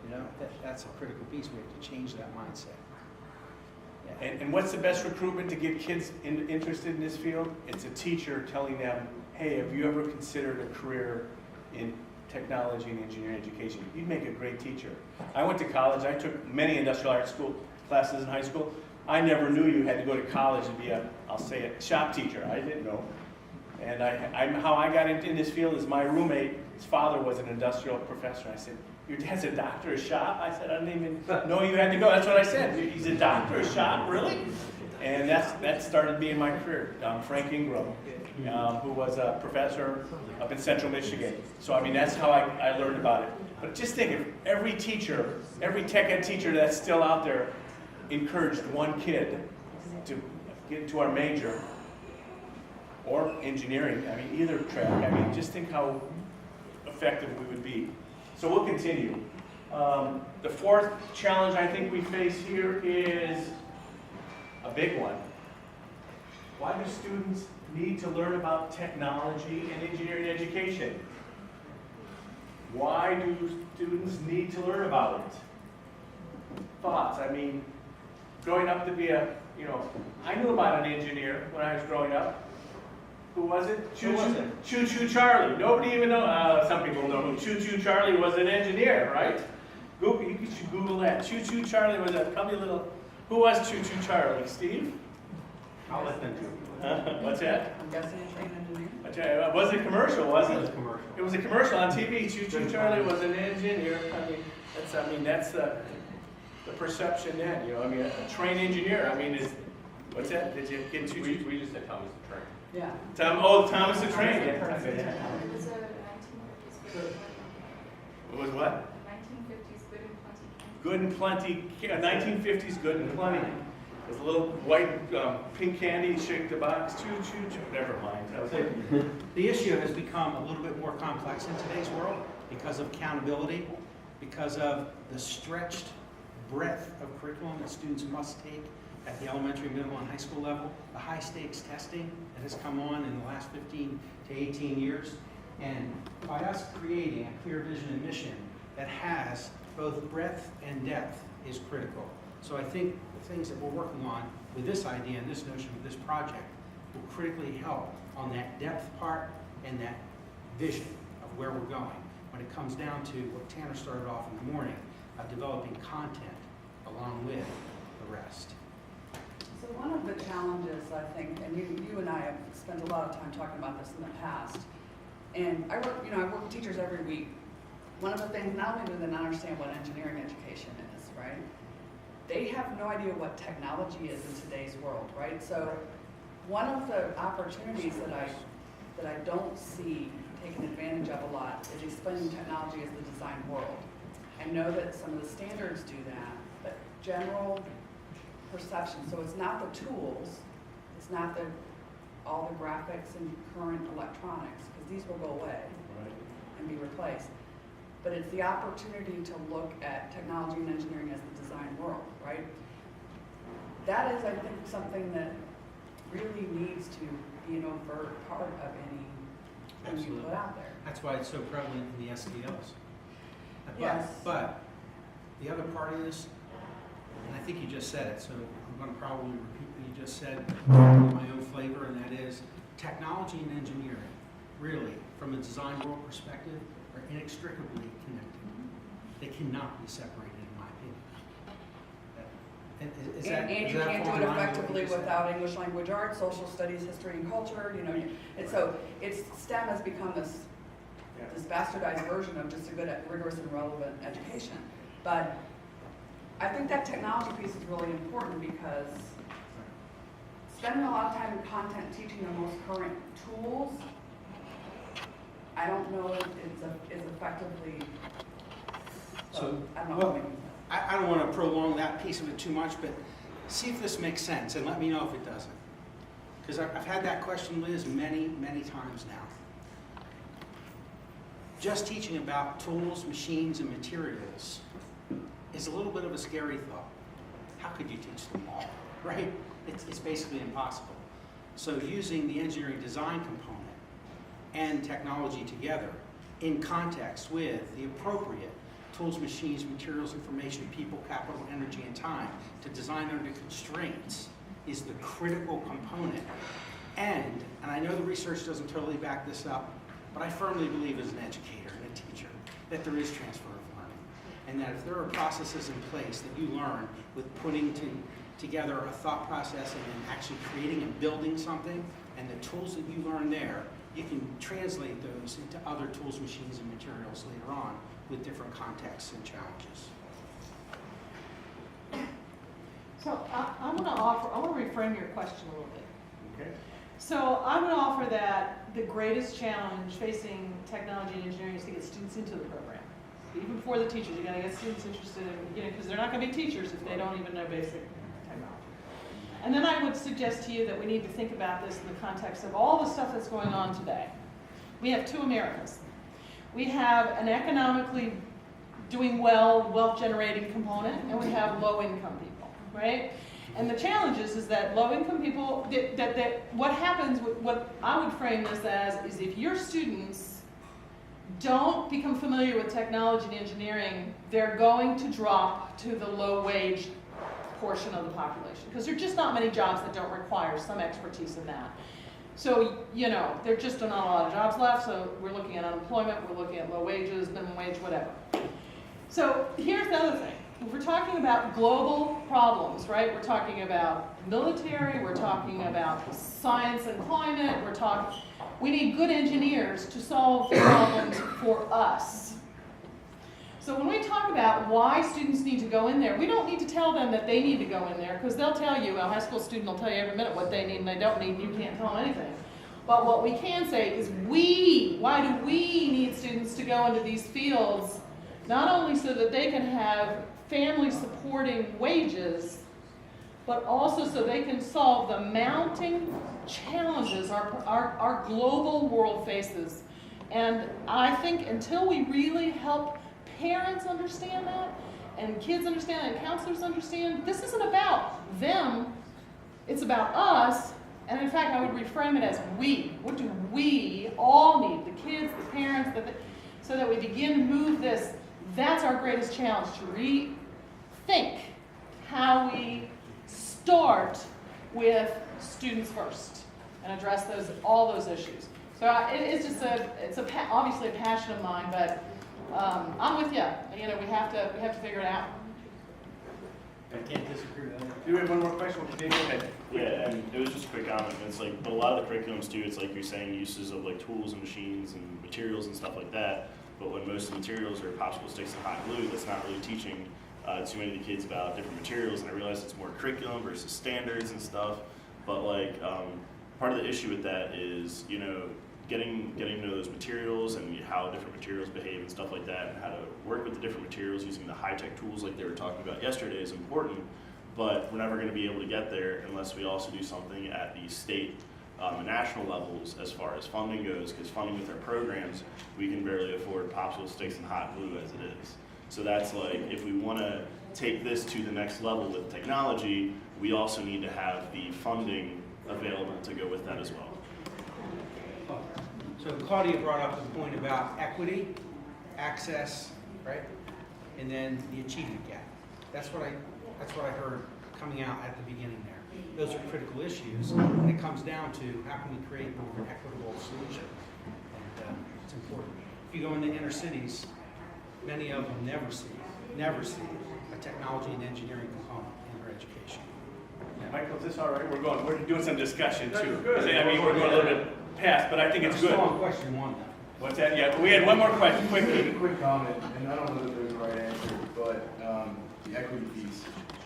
You know, that's a critical piece. We have to change that mindset. Yeah. And what's the best recruitment to get kids interested in this field? It's a teacher telling them, hey, have you ever considered a career in technology and engineering education? You'd make a great teacher. I went to college. I took many industrial arts school classes in high school. I never knew you had to go to college to be a, I'll say it, shop teacher. I didn't know. And how I got into this field is my roommate, his father was an industrial professor. I said, your dad's a doctor of shop? I said, I didn't even know you had to go. That's what I said. He's a doctor of shop, really? And that started being my career. Frank Ingram, who was a professor up in Central Michigan. So I mean, that's how I learned about it. But just think, if every teacher, every tech ed teacher that's still out there encouraged one kid to get into our major, or engineering, I mean, either track, I mean, just think how effective we would be. So we'll continue. The fourth challenge I think we face here is a big one. Why do students need to learn about technology and engineering education? Why do students need to learn about it? Thoughts? I mean, growing up to be a, I knew about an engineer when I was growing up. Who was it? Choo Choo Charlie. Nobody even knows. Some people know who Choo Choo Charlie was, an engineer, right? Google, you should Google that. Choo Choo Charlie was a couple little. Who was Choo Choo Charlie? Steve? I'll let them do it. What's that? I'm guessing a trained engineer. It was a commercial, wasn't it? It was a commercial. It was a commercial on TV. Choo Choo Charlie was an engineer. That's the perception then. A trained engineer. What's that? Did you get Choo Choo? We just said Thomas the Train. Yeah. Thomas the Train. Yeah. It was a 1950s It was what? 1950s good and plenty. Good and plenty. 1950s good and plenty. There's a little white pink candy, shake the box, choo choo choo. Never mind. The issue has become a little bit more complex in today's world because of accountability, because of the stretched breadth of curriculum that students must take at the elementary, middle, and high school level, the high stakes testing that has come on in the last 15 to 18 years, and by us creating a clear vision and mission that has both breadth and depth is critical. So I think the things that we're working on with this idea and this notion of this project will critically help on that depth part and that vision of where we're going when it comes down to what Tanner started off in the morning of developing content along with the rest. So one of the challenges, I think, and you and I have spent a lot of time talking about this in the past, and I work with teachers every week. One of the things, not only do they not understand what engineering education is, right? They have no idea what technology is in today's world, right? So one of the opportunities that I don't see taken advantage of a lot is explaining technology as the design world. I know that some of the standards do that, but general perception. So it's not the tools, it's not all the graphics and current electronics, because these will go away and be replaced. But it's the opportunity to look at technology and engineering as the design world, right? That is, I think, something that really needs to be an overt part of anything you put out there. That's why it's so prevalent in the SDLs. Yes. But the other part is, and I think you just said it, so I'm going to probably repeat what you just said in my own flavor, and that is technology and engineering, really, from a design world perspective, are inextricably connected. They cannot be separated, in my opinion. Is that And you that can't do fall it in line with what effectively you said? without English language arts, social studies, history and culture, and so STEM has become this bastardized version of just a good, rigorous and relevant education. But I think that technology piece is really important because spending a lot of time in content teaching the most current tools, I don't know if it's effectively, So, I don't know. well, I don't want to prolong that piece of it too much, but see if this makes sense and let me know if it doesn't. Because I've had that question, Liz, many, many times now. Just teaching about tools, machines, and materials is a little bit of a scary thought. How could you teach them all, right? It's basically impossible. So using the engineering design component and technology together in context with the appropriate tools, machines, materials, information, people, capital, energy, and time to design under constraints is the critical component. And I know the research doesn't totally back this up, but I firmly believe as an educator and a teacher that there is transfer of learning. And that if there are processes in place that you learn with putting together a thought process and then actually creating and building something, and the tools that you learn there, you can translate those into other tools, machines, and materials later on with different contexts and challenges. So I'm going to offer, I want to reframe your question a little bit. Okay. So I'm going to offer that the greatest challenge facing technology and engineering is to get students into the program. Even before the teachers, you got to get students interested in, because they're not going to be teachers if they don't even know basic technology. And then I would suggest to you that we need to think about this in the context of all the stuff that's going on today. We have two Americas. We have an economically doing well, wealth-generating component, and we have low-income people, right? And the challenge is that low-income people, what happens, what I would frame this as, is if your students don't become familiar with technology and engineering, they're going to drop to the low-wage portion of the population, because there are just not many jobs that don't require some expertise in that. So, you know, there just are not a lot of jobs left, so we're looking at unemployment, we're looking at low wages, minimum wage, whatever. So here's the other thing. If we're talking about global problems, right, we're talking about military, we're talking about science and climate, we need good engineers to solve the problems for us. So when we talk about why students need to go in there, we don't need to tell them that they need to go in there, because they'll tell you, a high school student will tell you every minute what they need and they don't need, and you can't tell them anything. But what we can say is why do we need students to go into these fields, not only so that they can have family supporting wages, but also so they can solve the mounting challenges our global world faces. And I think until we really help parents understand that, and kids understand that, and counselors understand, this isn't about them, it's about us. And in fact, I would reframe it as we. What do we all need? The kids, the parents, so that we begin to move this. That's our greatest challenge, to rethink how we start with students first and address all those issues. So it's just obviously a passion of mine, but I'm with you. You know, we have to figure it out. I can't disagree with that. Do we have one more question? Go ahead. Yeah, and it was just a quick comment. It's like, but a lot of the curriculums too, it's like you're saying uses of like tools and machines and materials and stuff like that. But when most of the materials are popsicle sticks and hot glue, that's not really teaching too many of the kids about different materials. And I realize it's more curriculum versus standards and stuff. But like part of the issue with that is, you know, getting to know those materials and how different materials behave and stuff like that, and how to work with the different materials using the high-tech tools like they were talking about yesterday is important. But we're never going to be able to get there unless we also do something at the state and national levels as far as funding goes, because funding with our programs, we can barely afford popsicle sticks and hot glue as it is. So that's like, if we want to take this to the next level with technology, we also need to have the funding available to go with that as well. So Claudia brought up the point about equity, access, right? And then the achievement gap. That's what I heard coming out at the beginning there. Those are critical issues, and it comes down to how can we create more of an equitable solution. And it's important. If you go into inner cities, many of them never see a technology and engineering component in their education. Michael, is this all right? We're doing some discussion That's too. good. I mean, we're going a little bit past, but I think it's good. Still on question one though. What's that? Yeah, we had one more question, quickly. A quick comment, and I don't know that there's a right answer, but the equity piece.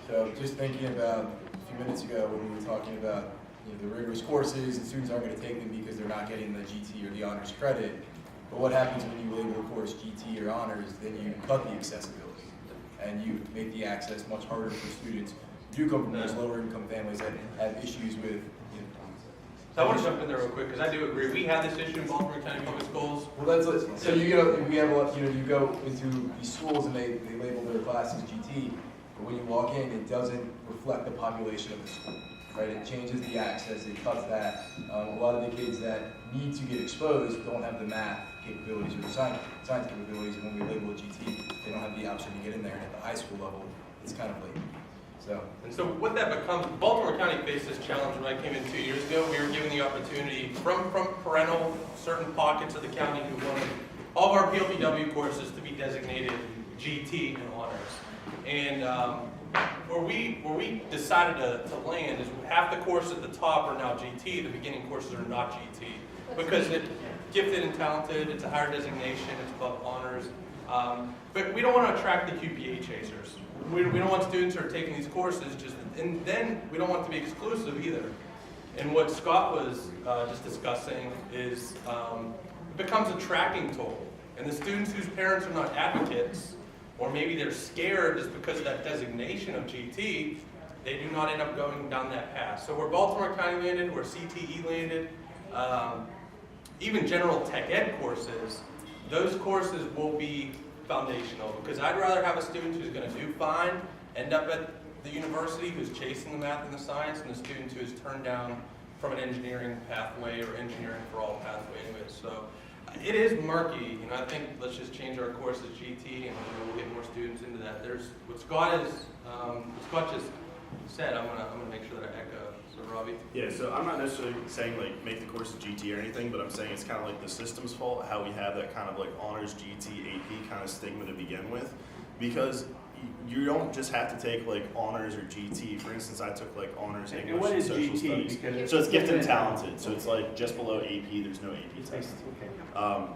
So just thinking about a few minutes ago when we were talking about the rigorous courses, and students aren't going to take them because they're not getting the GT or the honors credit. But what happens when you label a course GT or honors? Then you cut the accessibility, and you make the access much harder for students who do come from those lower income families that have issues with. So I want to jump in there real quick, because I do agree. We have this issue in Baltimore County Public Schools. Well, so we have a lot. You go into these schools and they label their classes GT, but when you walk in, it doesn't reflect the population of the school, right? It changes the access. It cuts that. A lot of the kids that need to get exposed don't have the math capabilities or the science capabilities, and when we label a GT, they don't have the option to get in there. And at the high school level, it's kind of late. So what that becomes, Baltimore County faced this challenge when I came in 2 years ago. We were given the opportunity from parental certain pockets of the county who wanted all of our PLPW courses to be designated GT and honors. And where we decided to land is half the courses at the top are now GT, the beginning courses are not GT. Because it's gifted and talented, it's a higher designation, it's above honors. But we don't want to attract the QPA chasers. We don't want students who are taking these courses and then we don't want it to be exclusive either. And what Scott was just discussing is it becomes a tracking tool. And the students whose parents are not advocates, or maybe they're scared just because of that designation of GT, they do not end up going down that path. So where Baltimore County landed, where CTE landed, even general tech ed courses, those courses will be foundational, because I'd rather have a student who's going to do fine end up at the university who's chasing the math and the science, and the student who is turned down from an engineering pathway or engineering for all pathway anyway. So it is murky. You know, I think let's just change our course to GT, and we'll get more students into that. There's what Scott just said. I'm gonna make sure that I echo. So Robbie. Yeah, so I'm not necessarily saying like make the course a GT or anything, but I'm saying it's kind of like the system's fault, how we have that kind of like honors GT, AP kind of stigma to begin with, because you don't just have to take like honors or GT. For instance, I took like honors English And what is social GT? studies. So it's gifted and talented. So it's like just below AP. There's no AP test.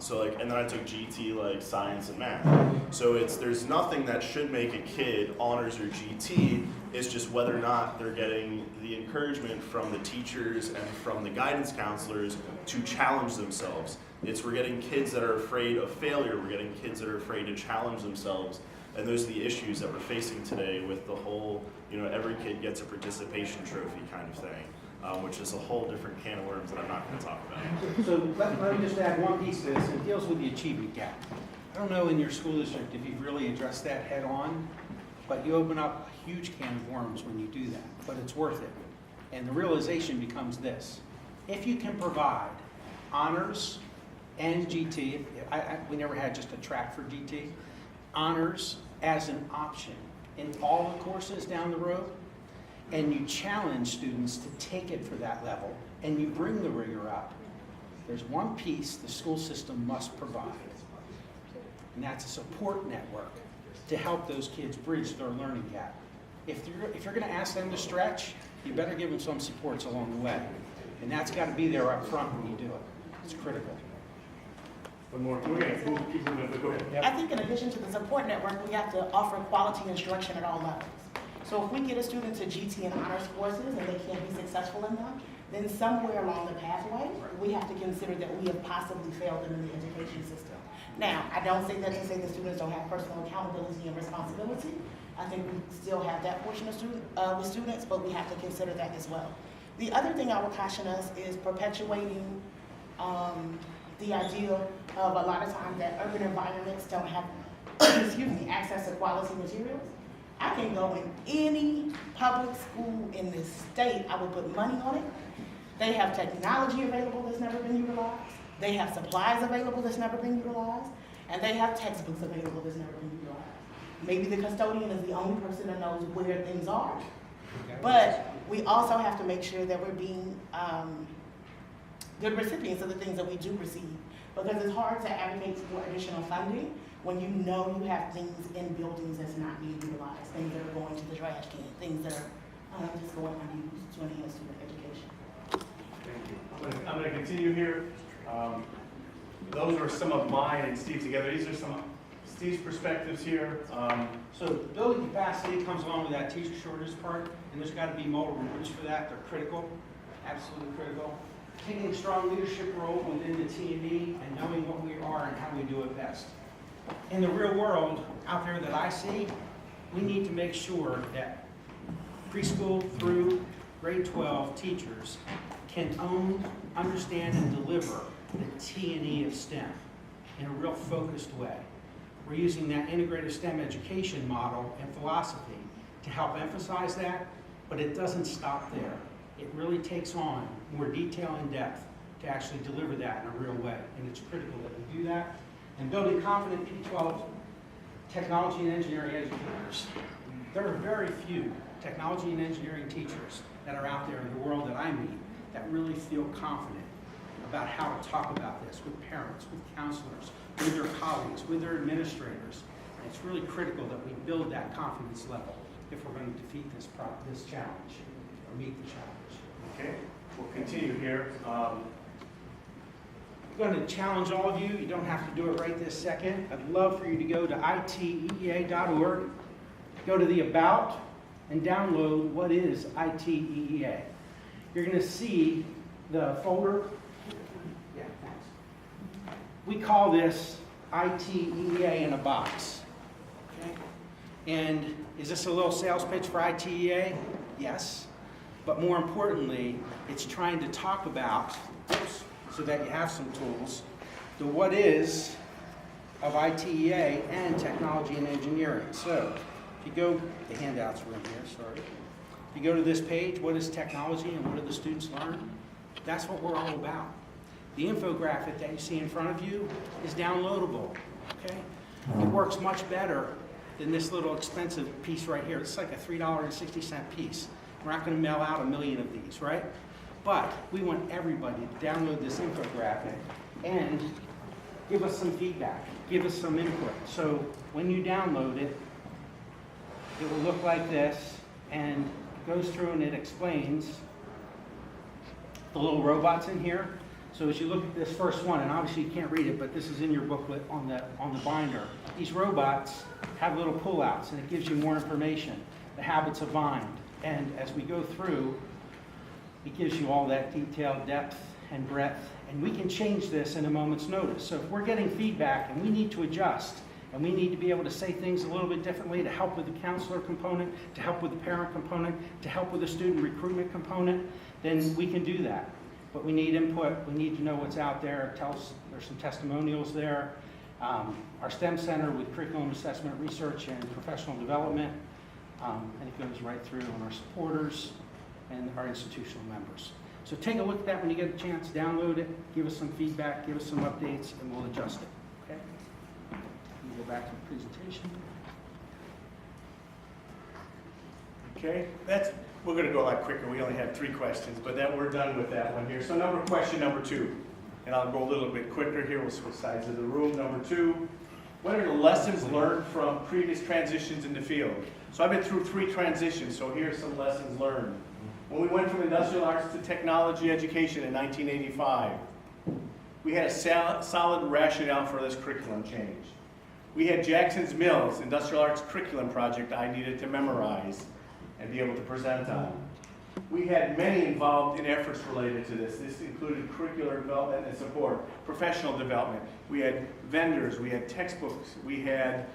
So like, and then I took GT like science and math. So there's nothing that should make a kid honors or GT. It's just whether or not they're getting the encouragement from the teachers and from the guidance counselors to challenge themselves. We're getting kids that are afraid of failure. We're getting kids that are afraid to challenge themselves. And those are the issues that we're facing today with the whole, you know, every kid gets a participation trophy kind of thing, which is a whole different can of worms that I'm not going to talk about. So let me just add one piece to this. It deals with the achievement gap. I don't know in your school district if you've really addressed that head on, but you open up a huge can of worms when you do that, but it's worth it. And the realization becomes this: if you can provide honors and GT, we never had just a track for GT, honors as an option in all the courses down the road, and you challenge students to take it for that level, and you bring the rigor up, there's one piece the school system must provide, and that's a support network to help those kids bridge their learning gap. If you're going to ask them to stretch, you better give them some supports along the way, and that's got to be there up front when you do it. It's critical. One more. Okay, keep moving, but go ahead. I think in addition to the support network, we have to offer quality instruction at all levels. So if we get a student to GT and honors courses and they can't be successful in them, then somewhere along the pathway, we have to consider that we have possibly failed them in the education system. Now, I don't say that to say that students don't have personal accountability and responsibility. I think we still have that portion of with students, but we have to consider that as well. The other thing I would caution us is perpetuating the idea of a lot of times that urban environments don't have access to quality materials. I can go in any public school in this state, I would put money on it. They have technology available that's never been utilized. They have supplies available that's never been utilized. And they have textbooks available that's never been utilized. Maybe the custodian is the only person that knows where things are. But we also have to make sure that we're being good recipients of the things that we do receive. Because it's hard to advocate for additional funding when you know you have things in buildings that's not being utilized, things that are going to the trash can, things that are just going unused to enhance student education. Thank you. I'm going to continue here. Those are some of mine and Steve's together. These are some of Steve's perspectives here. So building capacity comes along with that teacher shortage part, and there's got to be multiple routes for that. They're critical, absolutely critical. Taking a strong leadership role within the T&E and knowing what we are and how we do it best. In the real world out there that I see, we need to make sure that preschool through grade 12 teachers can own, understand, and deliver the T&E of STEM in a real focused way. We're using that integrated STEM education model and philosophy to help emphasize that, but it doesn't stop there. It really takes on more detail and depth to actually deliver that in a real way, and it's critical that we do that. And building confident P-12 technology and engineering educators. There are very few technology and engineering teachers that are out there in the world that I meet that really feel confident about how to talk about this with parents, with counselors, with their colleagues, with their administrators, It's really critical that we build that confidence level if we're going to defeat this challenge, or meet the challenge. Okay, we'll continue here. I'm going to challenge all of you. You don't have to do it right this second. I'd love for you to go to iteea.org, go to the About, and download what is ITEEA. You're going to see the folder. Yeah, thanks. We call this ITEEA in a box. Okay? And is this a little sales pitch for ITEA? Yes. But more importantly, it's trying to talk about, so that you have some tools, the what is of ITEA and technology and engineering. So if you go, the handouts were in here, sorry. If you go to this page, what is technology and what do the students learn? That's what we're all about. The infographic that you see in front of you is downloadable, okay? It works much better than this little expensive piece right here. It's like a $3.60 piece. We're not going to mail out 1 million of these, right? But we want everybody to download this infographic and give us some feedback, give us some input. So when you download it, it will look like this, and it goes through and it explains the little robots in here. So as you look at this first one, and obviously you can't read it, but this is in your booklet on the binder. These robots have little pullouts, and it gives you more information, the habits of mind. And as we go through, it gives you all that detailed depth and breadth, and we can change this in a moment's notice. So if we're getting feedback and we need to adjust, and we need to be able to say things a little bit differently to help with the counselor component, to help with the parent component, to help with the student recruitment component, then we can do that. But we need input, we need to know what's out there. There's some testimonials there. Our STEM Center with curriculum assessment, research, and professional development. And it goes right through on our supporters and our institutional members. So take a look at that when you get a chance, download it, give us some feedback, give us some updates, and we'll adjust it, okay? We'll go back to the presentation. Okay, we're going to go a lot quicker. We only had 3 questions, but then we're done with that one here. So question number 2, and I'll go a little bit quicker here. We'll switch sides of the room. Number 2, what are the lessons learned from previous transitions in the field? So I've been through 3 transitions, so here's some lessons learned. When we went from industrial arts to technology education in 1985, we had a solid rationale for this curriculum change. We had Jackson's Mills industrial arts curriculum project I needed to memorize and be able to present on. We had many involved in efforts related to this. This included curricular development and support, professional development. We had vendors, we had textbooks, we had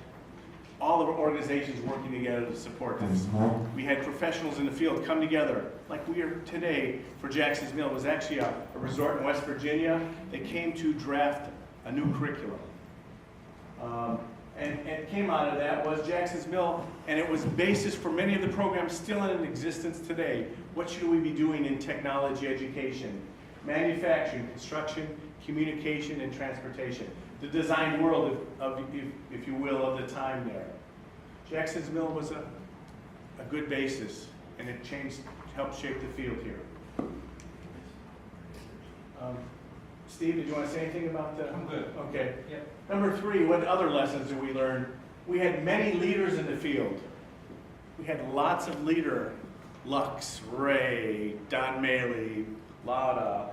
all of our organizations working together to support this. We had professionals in the field come together, like we are today for Jackson's Mill. It was actually a resort in West Virginia. They came to draft a new curriculum. And came out of that was Jackson's Mill, and it was basis for many of the programs still in existence today. What should we be doing in technology education? Manufacturing, construction, communication, and transportation. The design world, if you will, of the time there. Jackson's Mill was a good basis, and it helped shape the field here. Steve, did you want to say anything about that? I'm good. Okay. Yep. Number 3, what other lessons did we learn? We had many leaders in the field. We had lots of leaders. Lux, Ray, Don Maley, Lauda,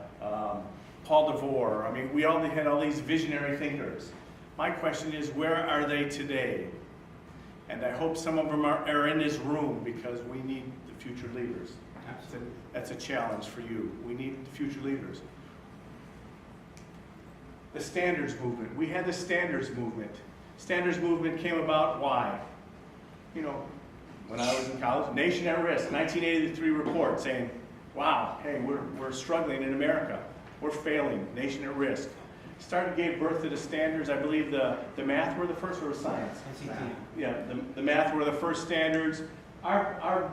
Paul DeVore. I mean, we all had all these visionary thinkers. My question is, where are they today? And I hope some of them are in this room, because we need the future leaders. Absolutely. That's a challenge for you. We need the future leaders. The standards movement. We had the standards movement. Standards movement came about, why? You know, when I was in college, Nation at Risk, 1983 report saying, wow, hey, we're struggling in America. We're failing, nation at risk. Gave birth to the standards. I believe the math were the first, or science? Yeah, the math were the first standards. Our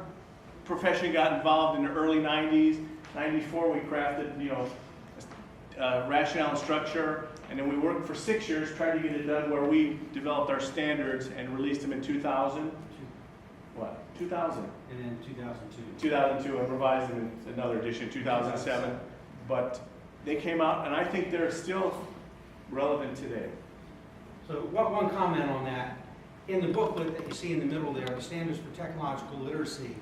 profession got involved in the early 90s. 94, we crafted, rationale and structure, and then we worked for 6 years trying to get it done where we developed our standards and released them in 2000. What? 2000. And then 2002. 2002, and revised them in another edition, 2007. But they came out, and I think they're still relevant today. So one comment on that. In the booklet that you see in the middle there, the standards for technological literacy,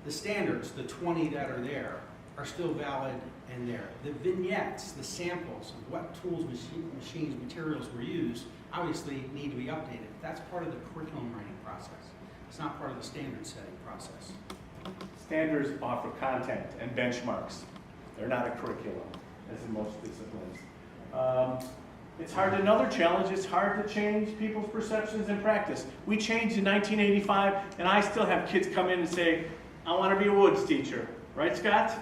the standards, the 20 that are there, are still valid and there. The vignettes, the samples of what tools, machines, materials were used, obviously need to be updated. That's part of the curriculum writing process. It's not part of the standard setting process. Standards offer content and benchmarks. They're not a curriculum, as in most disciplines. It's hard. Another challenge, it's hard to change people's perceptions and practice. We changed in 1985, and I still have kids come in and say, I want to be a Woods teacher. Right, Scott?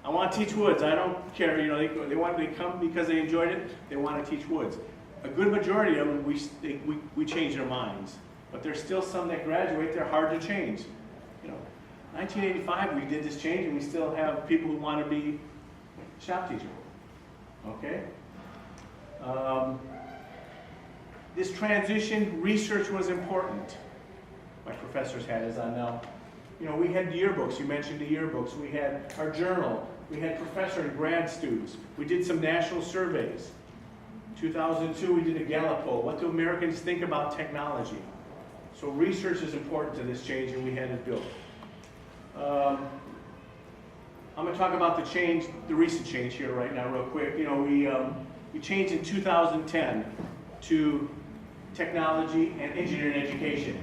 I want to teach Woods. I don't care. You know, they want to come because they enjoyed it. They want to teach Woods. A good majority of them, we change their minds. But there's still some that graduate. They're hard to change. You know, 1985, we did this change, and we still have people who want to be shop teacher. Okay? This transition, research was important. My professors had us on now. You know, we had yearbooks. You mentioned the yearbooks. We had our journal. We had professor and grad students. We did some national surveys. 2002, we did a Gallup poll. What do Americans think about technology? So research is important to this change, and we had it built. I'm going to talk about the change, the recent change here right now real quick. You know, we changed in 2010 to technology and engineering education.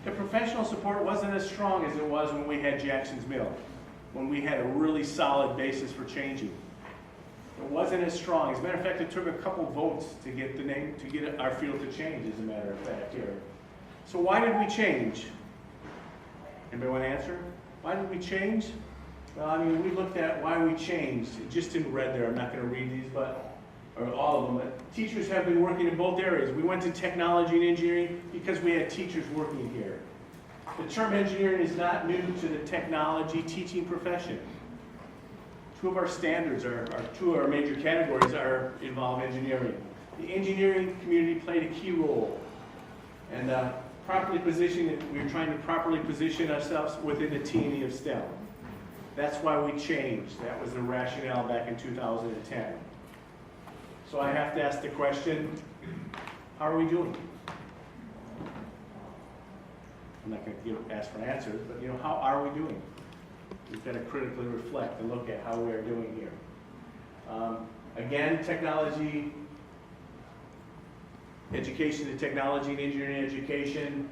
The professional support wasn't as strong as it was when we had Jackson's Mill, when we had a really solid basis for changing. It wasn't as strong. As a matter of fact, it took a couple votes to get the name, to get our field to change, as a matter of fact here. So why did we change? Anybody want to answer? Why did we change? Well, I mean, we looked at why we changed, just in red there. I'm not going to read these, or all of them, but teachers have been working in both areas. We went to technology and engineering because we had teachers working here. The term engineering is not new to the technology teaching profession. Two of our standards, two of our major categories involve engineering. The engineering community played a key role. And we were trying to properly position ourselves within the T&E of STEM. That's why we changed. That was the rationale back in 2010. So I have to ask the question, how are we doing? I'm not going to ask for answers, but you know, how are we doing? We've got to critically reflect and look at how we are doing here. Again, technology, education to technology and engineering education.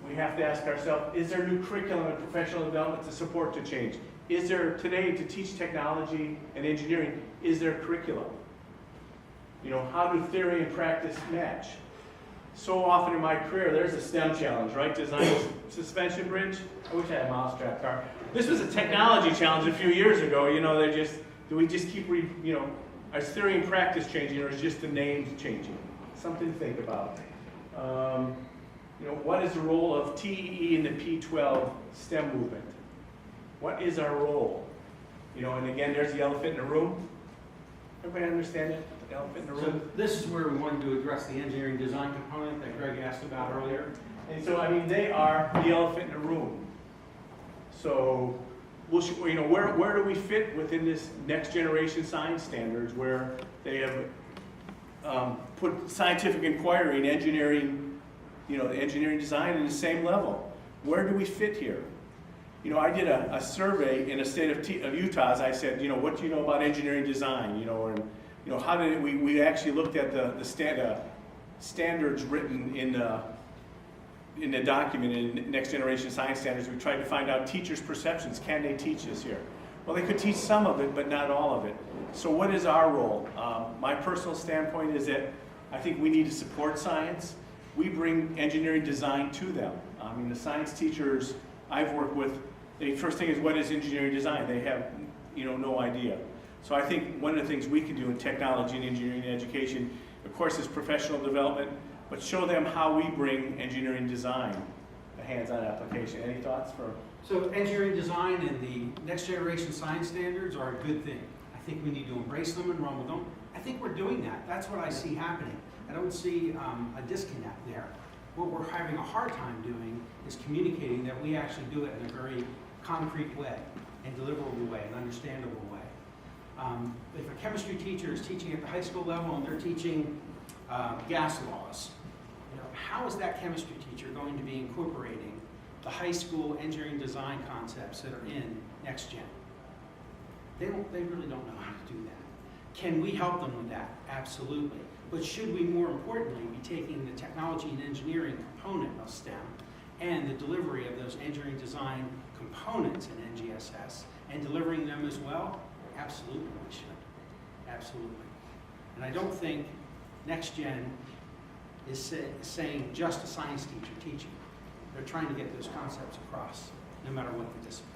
We have to ask ourselves, is there new curriculum and professional development to support the change? Is there today, to teach technology and engineering, is there curriculum? You know, how do theory and practice match? So often in my career, there's a STEM challenge, right? Design suspension bridge. I wish I had a mousetrap car. This was a technology challenge a few years ago. You know, do we just keep, you know, is theory and practice changing, or is just the names changing? Something to think about. You know, what is the role of TEE in the P12 STEM movement? What is our role? You know, and again, there's the elephant in the room. Everybody understand it? The elephant in the room? So this is where we wanted to address the engineering design component that Greg asked about earlier. And so, I mean, they are the elephant in the room. So, you know, where do we fit within this next generation science standards, where they have put scientific inquiry and engineering, you know, engineering design in the same level? Where do we fit here? You know, I did a survey in the state of Utah. As I said, you know, what do you know about engineering design? You know, and you know, how did we actually looked at the standards written in the document in Next Generation Science Standards. We tried to find out teachers' perceptions. Can they teach this here? Well, they could teach some of it, but not all of it. So what is our role? My personal standpoint is that I think we need to support science. We bring engineering design to them. I mean, the science teachers I've worked with, the first thing is, what is engineering design? They have, you know, no idea. So I think one of the things we can do in technology and engineering education, of course, is professional development, but show them how we bring engineering design, a hands-on application. Any thoughts for? So engineering design and the next generation science standards are a good thing. I think we need to embrace them and run with them. I think we're doing that. That's what I see happening. I don't see a disconnect there. What we're having a hard time doing is communicating that we actually do it in a very concrete way and deliverable way and understandable way. If a chemistry teacher is teaching at the high school level and they're teaching gas laws, how is that chemistry teacher going to be incorporating the high school engineering design concepts that are in Next Gen? They really don't know how to do that. Can we help them with that? Absolutely. But should we, more importantly, be taking the technology and engineering component of STEM and the delivery of those engineering design components in NGSS and delivering them as well? Absolutely we should. Absolutely. And I don't think Next Gen is saying just a science teacher teaching. They're trying to get those concepts across, no matter what the discipline.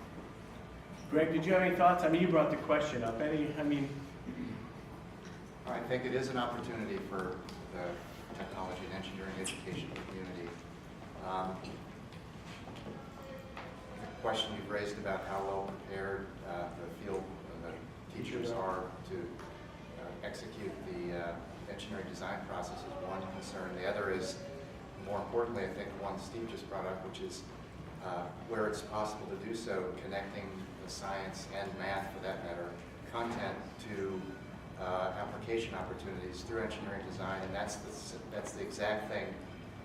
Greg, did you have any thoughts? I mean, you brought the question up. I think it is an opportunity for the technology and engineering education community. The question you've raised about how well prepared the field, the teachers are to execute the engineering design process is one concern. The other is, more importantly, I think one Steve just brought up, which is where it's possible to do so, connecting the science and math, for that matter, content to application opportunities through engineering design, and that's the exact thing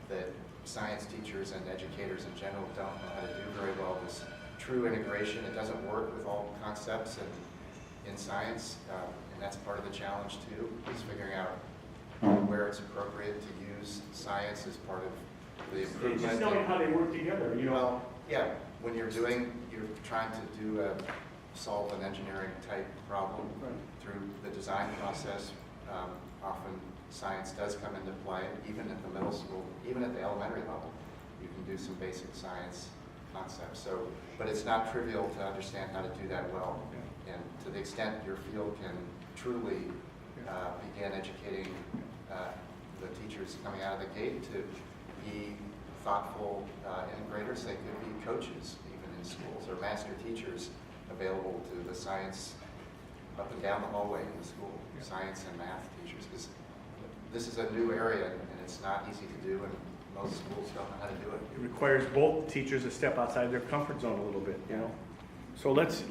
that science teachers and educators in general don't know how to do very well. This true integration, it doesn't work with all concepts in science, and that's part of the challenge too, is figuring out where it's appropriate to use science as part of the improvement. Just knowing how they work together, you know. Well, yeah, when you're trying to solve an engineering type problem through the design process, often science does come into play, even at the middle school, even at the elementary level. You can do some basic science concepts. So, but it's not trivial to understand how to do that well. And to the extent your field can truly begin educating the teachers coming out of the gate to be thoughtful integrators, they could be coaches even in schools, or master teachers available to the science up and down the hallway in the school, science and math teachers, because this is a new area and it's not easy to do, and most schools don't know how to do it. It requires both teachers to step outside their comfort zone a little bit, you know. So let's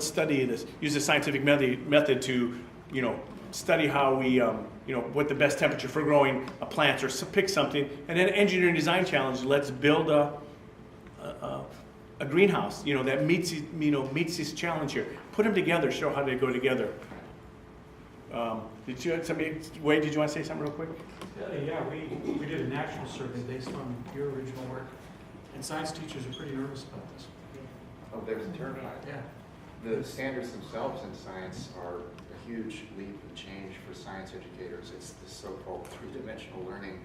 study this. Use the scientific method to, you know, study how we, you know, what the best temperature for growing plants, or pick something, and then engineering design challenge. Let's build a greenhouse, you know, that meets this challenge here. Put them together, show how they go together. Did you want to say something real quick? Yeah, we did a national survey based on your original work, and science teachers are pretty nervous about this. Oh, they're terrified. Yeah. The standards themselves in science are a huge leap and change for science educators. It's the so-called three-dimensional learning,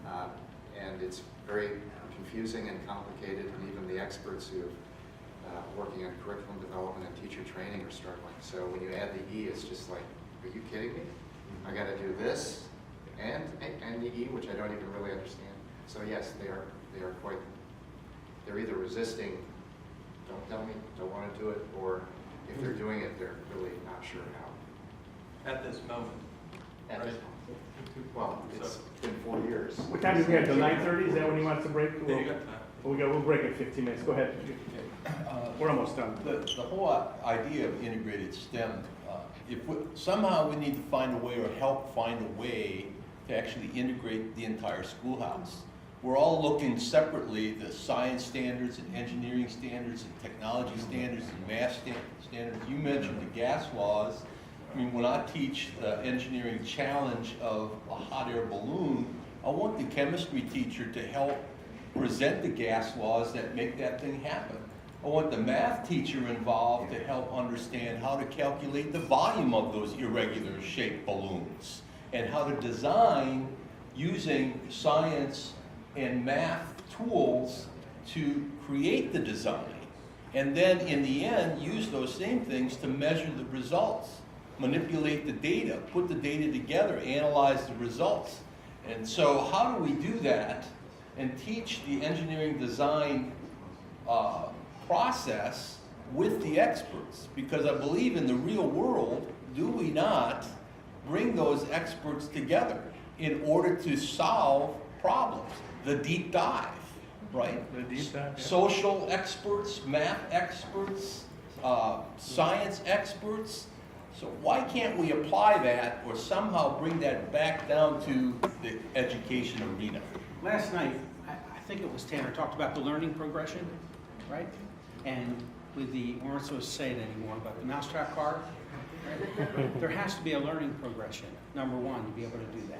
and it's very confusing and complicated, and even the experts who are working on curriculum development and teacher training are struggling. So when you add the E, it's just like, are you kidding me? I got to do this and the E, which I don't even really understand. So yes, they are quite, they're either resisting, don't tell me, don't want to do it, or if they're doing it, they're really not sure how. At this moment. At this moment. Well, it's been 4 years. What time do we have, till 9:30? Is that when you want us to break? Yeah, you got time. We'll break in 15 minutes. Go ahead. We're almost done. The whole idea of integrated STEM, somehow we need to find a way, or help find a way, to actually integrate the entire schoolhouse. We're all looking separately, the science standards and engineering standards and technology standards and math standards. You mentioned the gas laws. I mean, when I teach the engineering challenge of a hot air balloon, I want the chemistry teacher to help present the gas laws that make that thing happen. I want the math teacher involved to help understand how to calculate the volume of those irregular shaped balloons, and how to design using science and math tools to create the design. And then in the end, use those same things to measure the results, manipulate the data, put the data together, analyze the results. And so how do we do that and teach the engineering design process with the experts? Because I believe in the real world, do we not bring those experts together in order to solve problems? The deep dive, right? The deep dive, yeah. Social experts, math experts, science experts. So why can't we apply that, or somehow bring that back down to the education arena? last night, I think it was Tanner, talked about the learning progression, right? And with the, we weren't supposed to say it anymore, but the mousetrap card, right? There has to be a learning progression, number one, to be able to do that.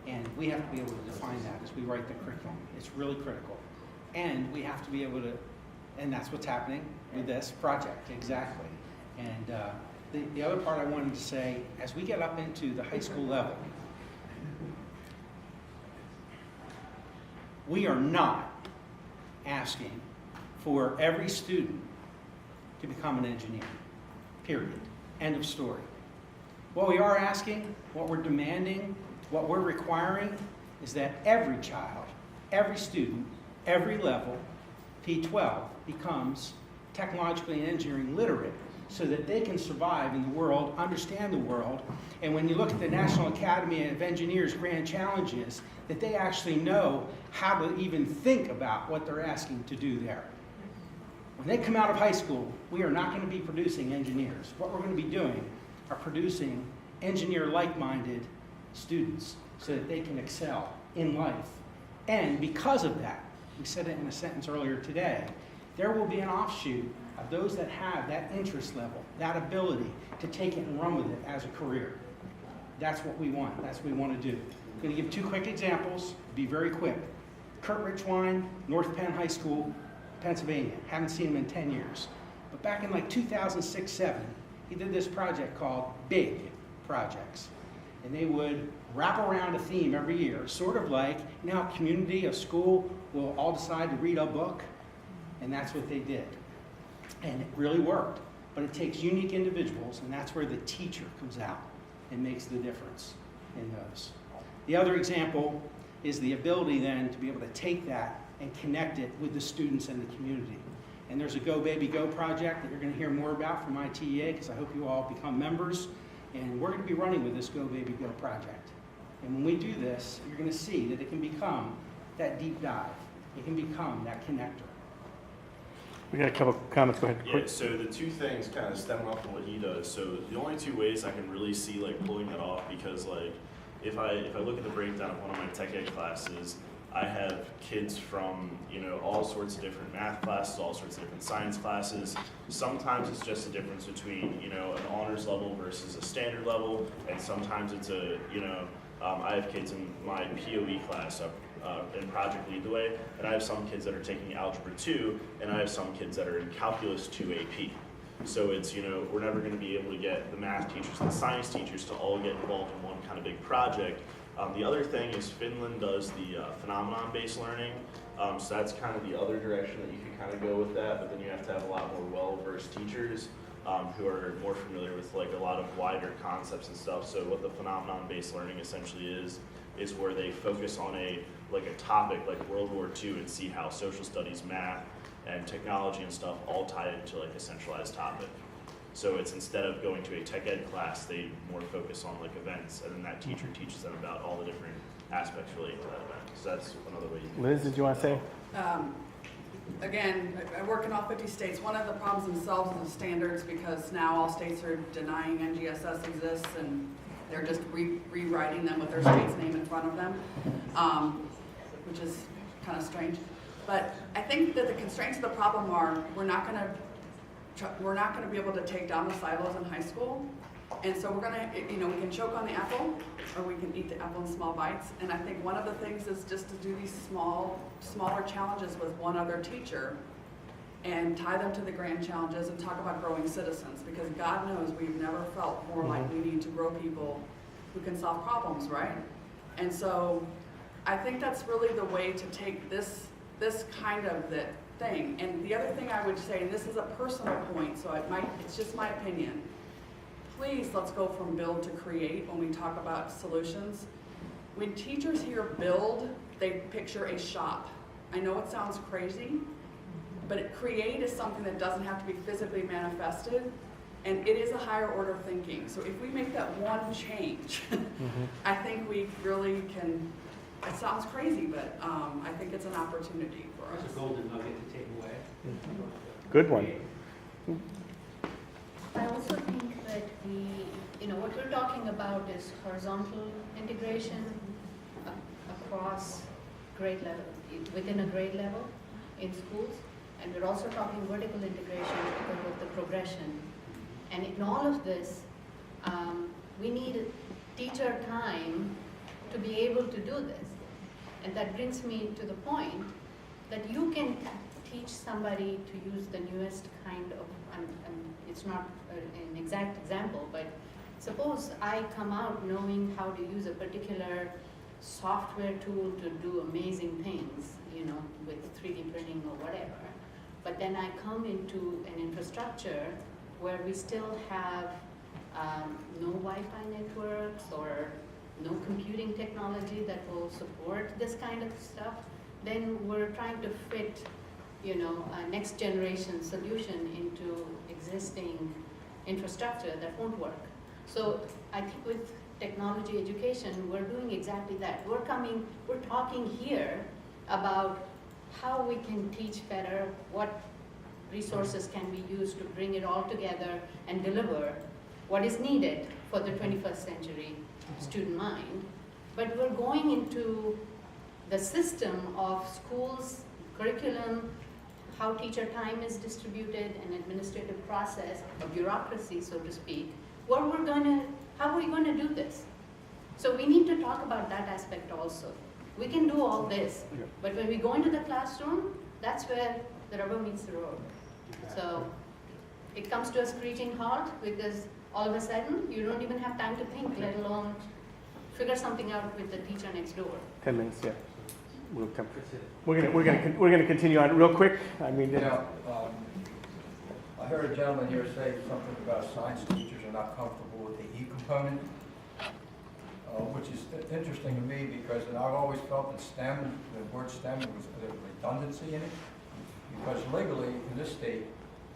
And we have to be able to define that as we write the curriculum. It's really critical. And we have to be able to, and that's what's happening with this project, exactly. And the other part I wanted to say, as we get up into the high school level, we are not asking for every student to become an engineer, period. End of story. What we are asking, what we're demanding, what we're requiring is that every child, every student, every level, P12, becomes technologically and engineering literate so that they can survive in the world, understand the world, and when you look at the National Academy of Engineers grand challenges, that they actually know how to even think about what they're asking to do there. When they come out of high school, we are not going to be producing engineers. What we're going to be doing are producing engineer-like-minded students so that they can excel in life. And because of that, we said it in a sentence earlier today, there will be an offshoot of those that have that interest level, that ability to take it and run with it as a career. That's what we want. That's what we want to do. I'm going to give two quick examples, be very quick. Kurt Richwine, North Penn High School, Pennsylvania. Haven't seen him in 10 years. But back in like 2006-07, he did this project called Big Projects. And they would wrap around a theme every year, sort of like, you know, a community, a school will all decide to read a book, and that's what they did. And it really worked. But it takes unique individuals, and that's where the teacher comes out and makes the difference in those. The other example is the ability then to be able to take that and connect it with the students and the community. And there's a Go Baby Go project that you're going to hear more about from ITEA, because I hope you all become members. And we're going to be running with this Go Baby Go project. And when we do this, you're going to see that it can become that deep dive. It can become that connector. We got a couple comments, go ahead. Yeah, so the two things kind of stem off from what he does. So the only two ways I can really see like pulling that off, because like if I look at the breakdown of one of my tech ed classes, I have kids from, you know, all sorts of different math classes, all sorts of different science classes. Sometimes it's just a difference between, you know, an honors level versus a standard level, and sometimes it's a, you know, I have kids in my POE class in Project Lead the Way, and I have some kids that are taking Algebra 2, and I have some kids that are in Calculus 2 AP. So it's, you know, we're never going to be able to get the math teachers and the science teachers to all get involved in one kind of big project. The other thing is Finland does the phenomenon-based learning, so that's kind of the other direction that you can kind of go with that, but then you have to have a lot more well-versed teachers who are more familiar with like a lot of wider concepts and stuff. So what the phenomenon-based learning essentially is where they focus on a topic like World War II and see how social studies, math, and technology and stuff all tie into like a centralized topic. So it's, instead of going to a tech ed class, they more focus on like events, and then that teacher teaches them about all the different aspects related to that event. So that's another way you can. Liz, did you want to say? Again, I work in all 50 states. One of the problems themselves is the standards, because now all states are denying NGSS exists, and they're just rewriting them with their state's name in front of them, which is kind of strange. But I think that the constraints of the problem are we're not going to be able to take down the silos in high school. And so we're going to, you know, we can choke on the apple, or we can eat the apple in small bites. And I think one of the things is just to do these smaller challenges with one other teacher and tie them to the grand challenges and talk about growing citizens, because God knows we've never felt more like we need to grow people who can solve problems, right? And so I think that's really the way to take this kind of the thing. And the other thing I would say, and this is a personal point, so it's just my opinion, please let's go from build to create when we talk about solutions. When teachers hear build, they picture a shop. I know it sounds crazy, but create is something that doesn't have to be physically manifested, and it is a higher order thinking. So if we make that one change, I think we really can. It sounds crazy, but I think it's an opportunity for us. It's a golden nugget to take away. Good one. I also think that what we're talking about is horizontal integration across grade level, within a grade level in schools. And we're also talking vertical integration because of the progression. And in all of this, we need teacher time to be able to do this. And that brings me to the point that you can teach somebody to use the newest kind of, it's not an exact example, but suppose I come out knowing how to use a particular software tool to do amazing things, you know, with 3D printing or whatever. But then I come into an infrastructure where we still have no Wi-Fi networks or no computing technology that will support this kind of stuff, then we're trying to fit, you know, a next generation solution into existing infrastructure that won't work. So I think with technology education, we're doing exactly that. We're talking here about how we can teach better, what resources can be used to bring it all together and deliver what is needed for the 21st century student mind. But we're going into the system of schools, curriculum, how teacher time is distributed, an administrative process, a bureaucracy, so to speak, how are we going to do this? So we need to talk about that aspect also. We can do all this, but when we go into the classroom, that's where the rubber meets the road. So it comes to a screeching halt because all of a sudden you don't even have time to think, let alone figure something out with the teacher next door. 10 minutes, yeah. We're gonna continue on real quick. I mean, I heard a gentleman here say something about science teachers are not comfortable with the E component, which is interesting to me because I've always felt that STEM, the word STEM, was a redundancy in it. Because legally, in this state,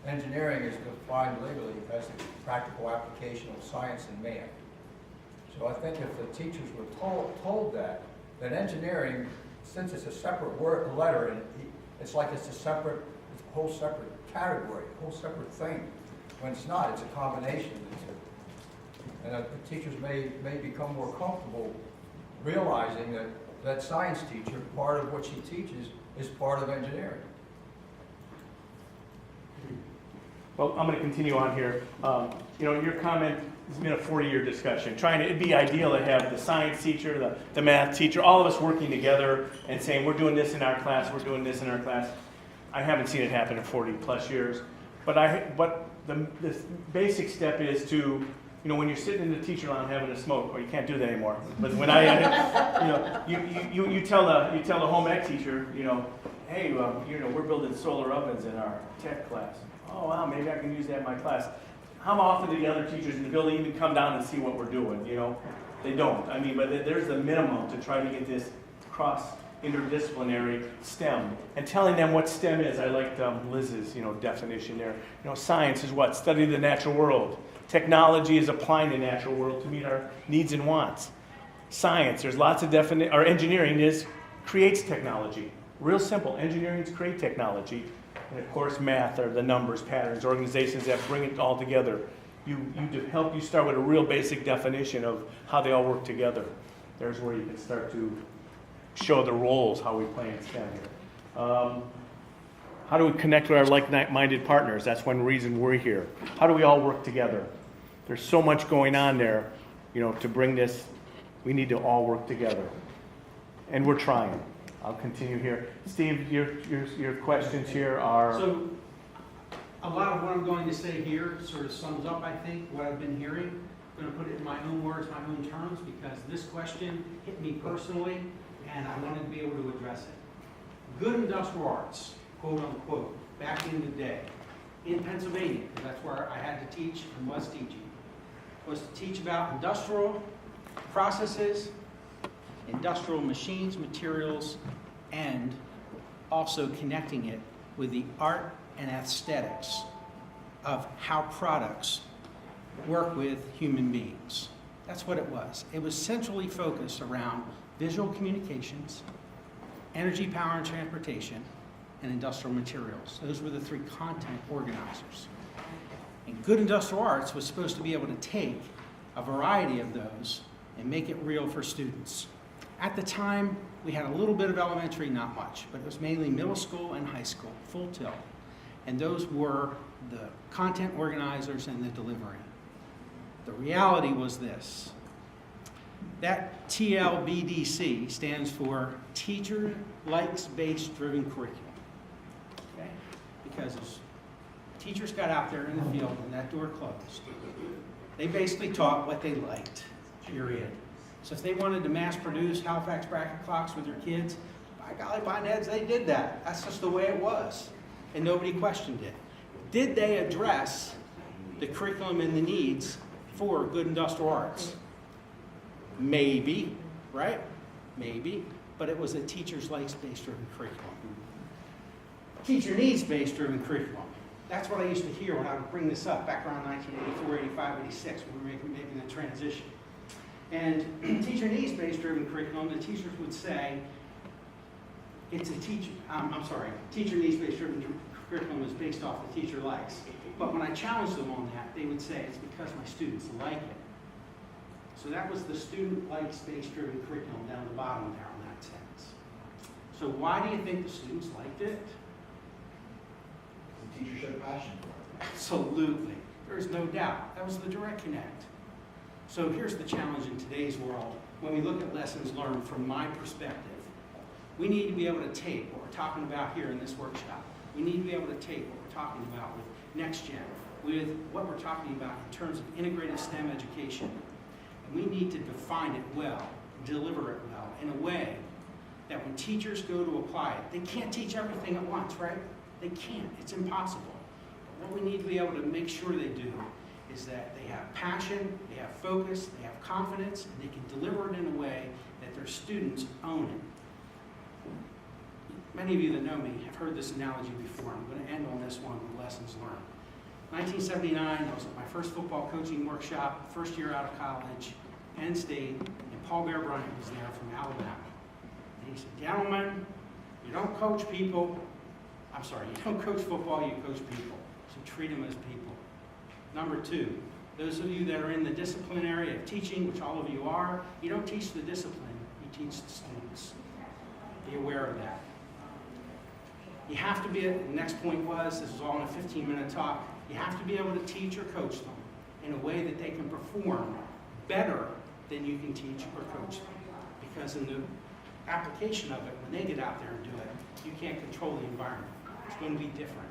engineering is defined legally as the practical application of science and math. So I think if the teachers were told that engineering, since it's a separate word, letter, and it's like it's a whole separate category, a whole separate thing. When it's not, it's a combination of the two. And the teachers may become more comfortable realizing that science teacher, part of what she teaches, is part of engineering. Well, I'm going to continue on here. You know, your comment has been a 40-year discussion. It'd be ideal to have the science teacher, the math teacher, all of us working together and saying, we're doing this in our class, we're doing this in our class. I haven't seen it happen in 40+ years. But the basic step is to, you know, when you're sitting in the teacher lounge having a smoke, well, you can't do that anymore. But when you tell the home ec teacher, you know, hey, you know, we're building solar ovens in our tech class. Oh wow, maybe I can use that in my class. How often do the other teachers in the building even come down and see what we're doing? You know, they don't. I mean, but there's the minimum to try to get this interdisciplinary STEM, and telling them what STEM is. I liked Liz's, you know, definition there. You know, science is what? Study the natural world. Technology is applying the natural world to meet our needs and wants. Science, there's lots of or engineering creates technology. Real simple. Engineering is create technology. And of course, math are the numbers, patterns, organizations that bring it all together. You start with a real basic definition of how they all work together. There's where you can start to show the roles, how we play in STEM here. How do we connect with our like-minded partners? That's one reason we're here. How do we all work together? There's so much going on there, you know, to bring this. We need to all work together. And we're trying. I'll continue here. Steve, your questions here are... So, a lot of what I'm going to say here sort of sums up, I think, what I've been hearing. I'm going to put it in my own words, my own terms, because this question hit me personally, and I wanted to be able to address it. Good industrial arts, quote unquote, back in the day, in Pennsylvania, because that's where I had to teach and was teaching, was to teach about industrial processes, industrial machines, materials, and also connecting it with the art and aesthetics of how products work with human beings. That's what it was. It was centrally focused around visual communications, energy, power, and transportation, and industrial materials. Those were the three content organizers. And good industrial arts was supposed to be able to take a variety of those and make it real for students. At the time, We had a little bit of elementary, not much, but it was mainly middle school and high school, full tilt. And those were the content organizers and the delivery. The reality was this. That TLBDC stands for Teacher Likes Based Driven Curriculum. Okay? Because as teachers got out there in the field and that door closed, they basically taught what they liked, period. So if they wanted to mass produce Halifax bracket clocks with their kids, by golly, by Neds, they did that. That's just the way it was. And nobody questioned it. Did they address the curriculum and the needs for good industrial arts? Maybe, right? Maybe, but it was a teacher's likes-based driven curriculum. Teacher needs-based driven curriculum. That's what I used to hear when I would bring this up back around 1984, 85, 86, when we were making the transition. And teacher needs-based driven curriculum, the teachers would say, it's a teacher, teacher needs-based driven curriculum is based off the teacher likes. But when I challenged them on that, they would say it's because my students like it. So that was the student likes-based driven curriculum down the bottom there on that sentence. So why do you think the students liked it? The teacher showed passion for it. Absolutely. There's no doubt. That was the direct connect. So here's the challenge in today's world. When we look at lessons learned from my perspective, we need to be able to take what we're talking about here in this workshop. We need to be able to take what we're talking about with Next Gen, with what we're talking about in terms of integrative STEM education. And we need to define it well, deliver it well, in a way that when teachers go to apply it, they can't teach everything at once, right? They can't. It's impossible. But what we need to be able to make sure they do is that they have passion, they have focus, they have confidence, and they can deliver it in a way that their students own it. Many of you that know me have heard this analogy before. I'm going to end on this one with lessons learned. 1979, I was at my first football coaching workshop, first year out of college, Penn State, and Paul Bear Bryant was there from Alabama. And he said, gentlemen, you don't coach people, you don't coach football, you coach people. So treat them as people. Number two, those of you that are in the discipline area of teaching, which all of you are, you don't teach the discipline, you teach the students. Be aware of that. You have to be, the next point was, this is all in a 15-minute talk, you have to be able to teach or coach them in a way that they can perform better than you can teach or coach them. Because in the application of it, when they get out there and do it, you can't control the environment. It's going to be different.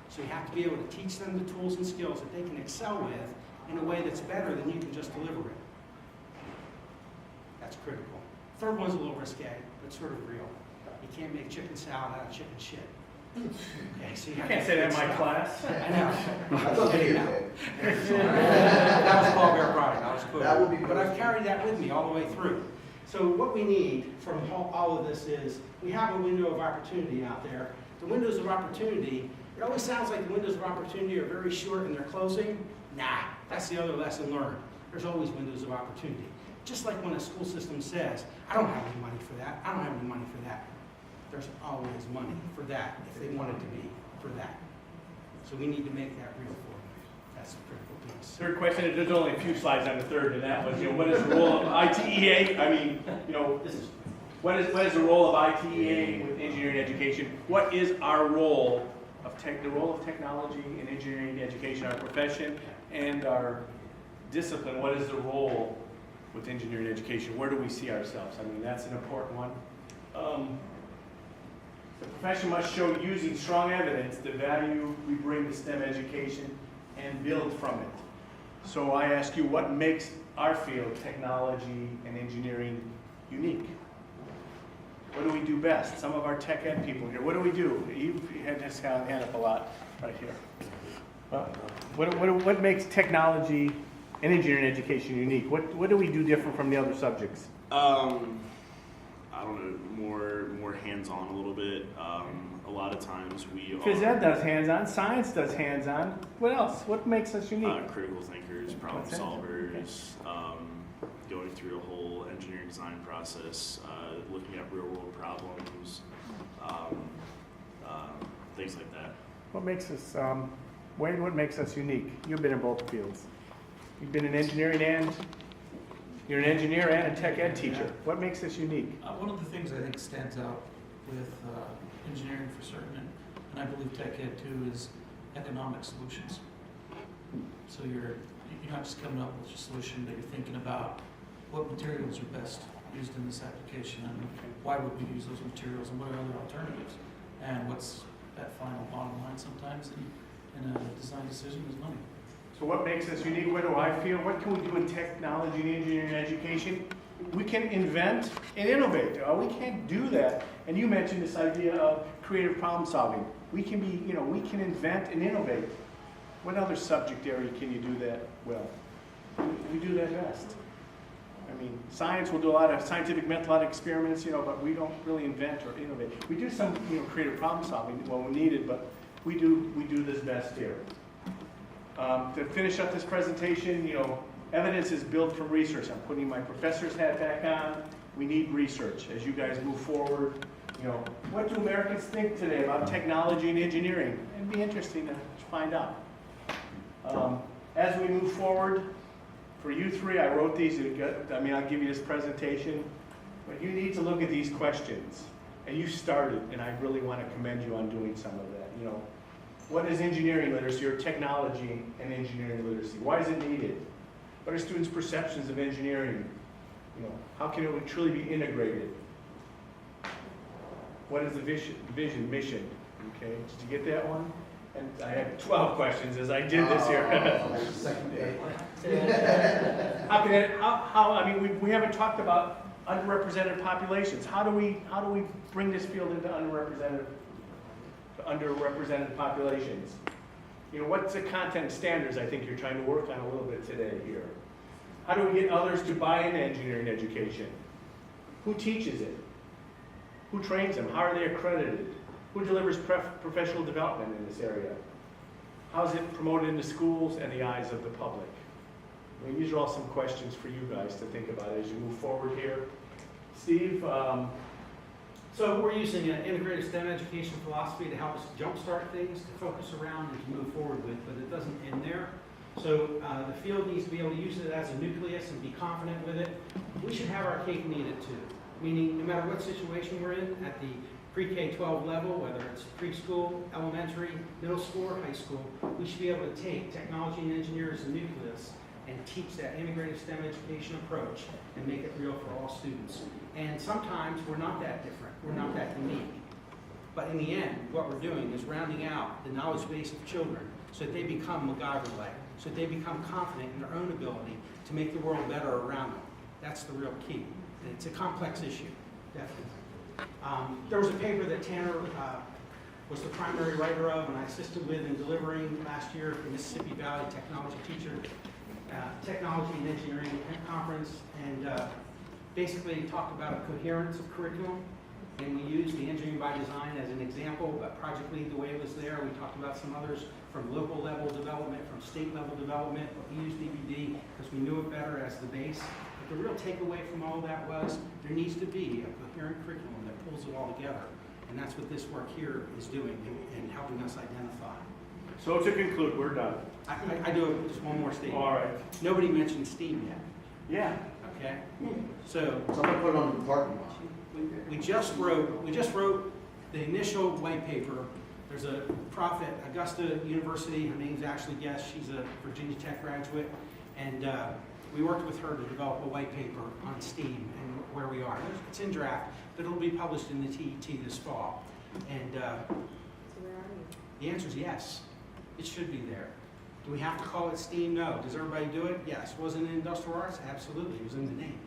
So you have to be able to teach them the tools and skills that they can excel with in a way that's better than you can just deliver it. That's critical. Third one's a little risque, but sort of real. You can't make chicken salad out of chicken shit. Okay, so you can't say that in my class. I know. That's okay. That was Paul Bear Bryant. I was quoting. That will be But I've carried that with me all the way through. So what we need from all of this is we have a window of opportunity out there. The windows of opportunity, it always sounds like the windows of opportunity are very short and they're closing. Nah, that's the other lesson learned. There's always windows of opportunity. Just like when a school system says, I don't have any money for that, I don't have any money for that. There's always money for that if they want it to be for that. So we need to make that real for them. That's a critical piece. Third question, there's only a few slides on the third, and that was, what is the role of ITEA? I mean, what is the role of ITEA with engineering education? What is our role of the role of technology in engineering education, our profession and our discipline? What is the role with engineering education? Where do we see ourselves? I mean, that's an important one. The profession must show using strong evidence the value we bring to STEM education and build from it. So I ask you, what makes our field, technology and engineering, unique? What do we do best? Some of our tech ed people here, what do we do? You've had this hand up a lot right here. What makes technology and engineering education unique? What do we do different from the other subjects? I don't know, more hands-on a little bit. A lot of times we Phys ed does hands-on, science does hands-on. What else? What makes us unique? Critical thinkers, problem solvers, going through the whole engineering design process, looking at real-world problems, things like that. What makes us, Wayne, what makes us unique? You've been in both fields. You've been in engineering and You're an engineer and a tech ed teacher. What makes this unique? One of the things I think stands out with engineering for certain, and I believe tech ed too, is economic solutions. So you're not just coming up with a solution, but you're thinking about what materials are best used in this application and why would we use those materials and what are other alternatives. And what's that final bottom line sometimes in a design decision is money. So what makes us unique? What do I feel? What can we do in technology and engineering education? We can invent and innovate. We can't do that. And you mentioned this idea of creative problem solving. We can be, we can invent and innovate. What other subject area can you do that well? We do that best. I mean, science will do a lot of scientific methodological experiments, but we don't really invent or innovate. We do some, creative problem solving when needed, but we do this best here. To finish up this presentation, evidence is built from research. I'm putting my professor's hat back on. We need research as you guys move forward. What do Americans think today about technology and engineering? It'd be interesting to find out. As we move forward, for you three, I wrote these. I'll give you this presentation, but you need to look at these questions. And you started, and I really want to commend you on doing some of that. What is engineering literacy or technology and engineering literacy? Why is it needed? What are students' perceptions of engineering? How can it truly be integrated? What is the vision, mission? Okay, did you get that one? And I had 12 questions as I did this here. We haven't talked about underrepresented populations. How do we bring this field into underrepresented populations? What's the content standards I think you're trying to work on a little bit today here? How do we get others to buy into engineering education? Who teaches it? Who trains them? How are they accredited? Who delivers professional development in this area? How is it promoted in the schools and the eyes of the public? These are all some questions for you guys to think about as you move forward here. Steve? So we're using an integrated STEM education philosophy to help us jumpstart things, to focus around and to move forward with, but it doesn't end there. So the field needs to be able to use it as a nucleus and be confident with it. We should have our cake and eat it too. Meaning, no matter what situation we're in, at the pre-K-12 level, whether it's preschool, elementary, middle school, or high school, we should be able to take technology and engineering as a nucleus and teach that integrated STEM education approach and make it real for all students. And sometimes we're not that different, we're not that unique. But in the end, what we're doing is rounding out the knowledge base of children so that they become MacGyver-like, so that they become confident in their own ability to make the world better around them. That's the real key. And it's a complex issue, definitely. There was a paper that Tanner was the primary writer of and I assisted with in delivering last year at the Mississippi Valley Technology Teacher Technology and Engineering Conference, and basically talked about coherence of curriculum. And we used the Engineering by Design as an example, but Project Lead the Way was there. We talked about some others from local level development, from state level development, but we used DVD because we knew it better as the base. But the real takeaway from all that was there needs to be a coherent curriculum that pulls it all together. And that's what this work here is doing and helping us identify. So to conclude, we're done. I do just one more statement. All right. Nobody mentioned STEAM yet. Yeah. Okay. So somebody put it on the parking lot. We just wrote the initial white paper. There's a prof at Augusta University. Her name's Ashley Guest. She's a Virginia Tech graduate, and we worked with her to develop a white paper on STEAM and where we are. It's in draft, but it'll be published in the TET this fall. And So where are you? the answer is yes. It should be there. Do we have to call it STEAM? No. Does everybody do it? Yes. Was it in industrial arts? Absolutely. It was in the name.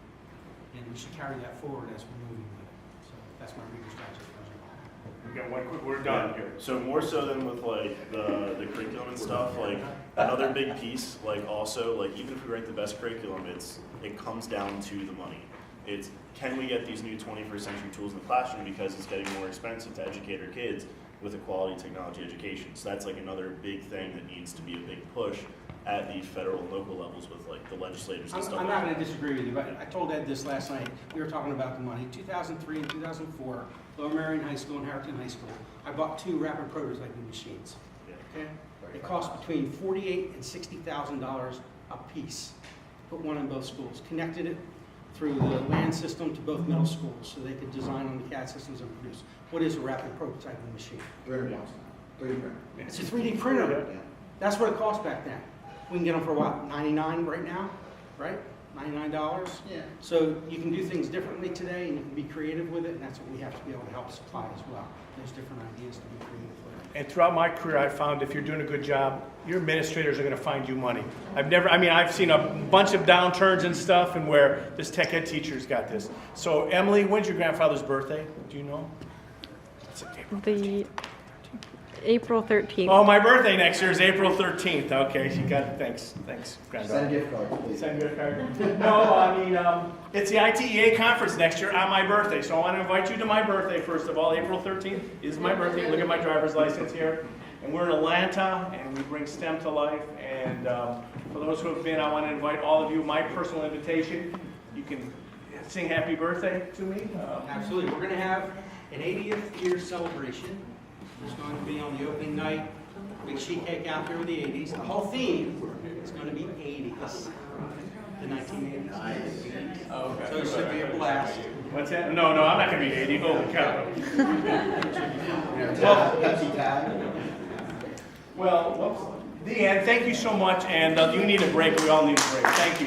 And we should carry that forward as we're moving with it. So that's my Reader's Digest project. We got one quick, we're done here. So more so than with like the curriculum and stuff, like another big piece, like also like even if we write the best curriculum, it comes down to the money. It's can we get these new 21st century tools in the classroom because it's getting more expensive to educate our kids with a quality technology education. So that's like another big thing that needs to be a big push at the federal and local levels with like the legislators and stuff. I'm not going to disagree with you, but I told Ed this last night. We were talking about the money. 2003 and 2004, Lower Merion High School and Harrington High School, I bought 2 rapid prototyping machines. Okay? It cost between $48,000 and $60,000 a piece. put one in both schools, connected it through the LAN system to both middle schools so they could design on the CAD systems and produce. What is a rapid prototyping machine? 3D printer. It's a 3D printer. That's what it cost back then. We can get them for what, $99 right now, right? $99? Yeah. So you can do things differently today and you can be creative with it, and that's what we have to be able to help supply as well. Those different ideas to be creative with. And throughout my career, I've found if you're doing a good job, your administrators are going to find you money. I've seen a bunch of downturns and stuff, and where this tech ed teacher's got this. So Emily, when's your grandfather's birthday? Do you know? The April 13th. Oh, my birthday next year is April 13th. Okay, you got it. Thanks, granddaughter. Send gift cards, please. Send gift card. No, it's the ITEA conference next year on my birthday, so I want to invite you to my birthday first of all. April 13th is my birthday. Look at my driver's license here. And we're in Atlanta, and we bring STEM to life. And for those who have been, I want to invite all of you. My personal invitation. You can sing happy birthday to me. Absolutely. We're going to have an 80th year celebration. It's going to be on the opening night. Big sheet cake out there with the 80s. The whole theme is going to be 80s. The 1980s. Oh, okay. So it should be a blast. What's that? No, I'm not going to be 80. Holy cow. Well, the end. Thank you so much, and you need a break. We all need a break. Thank you.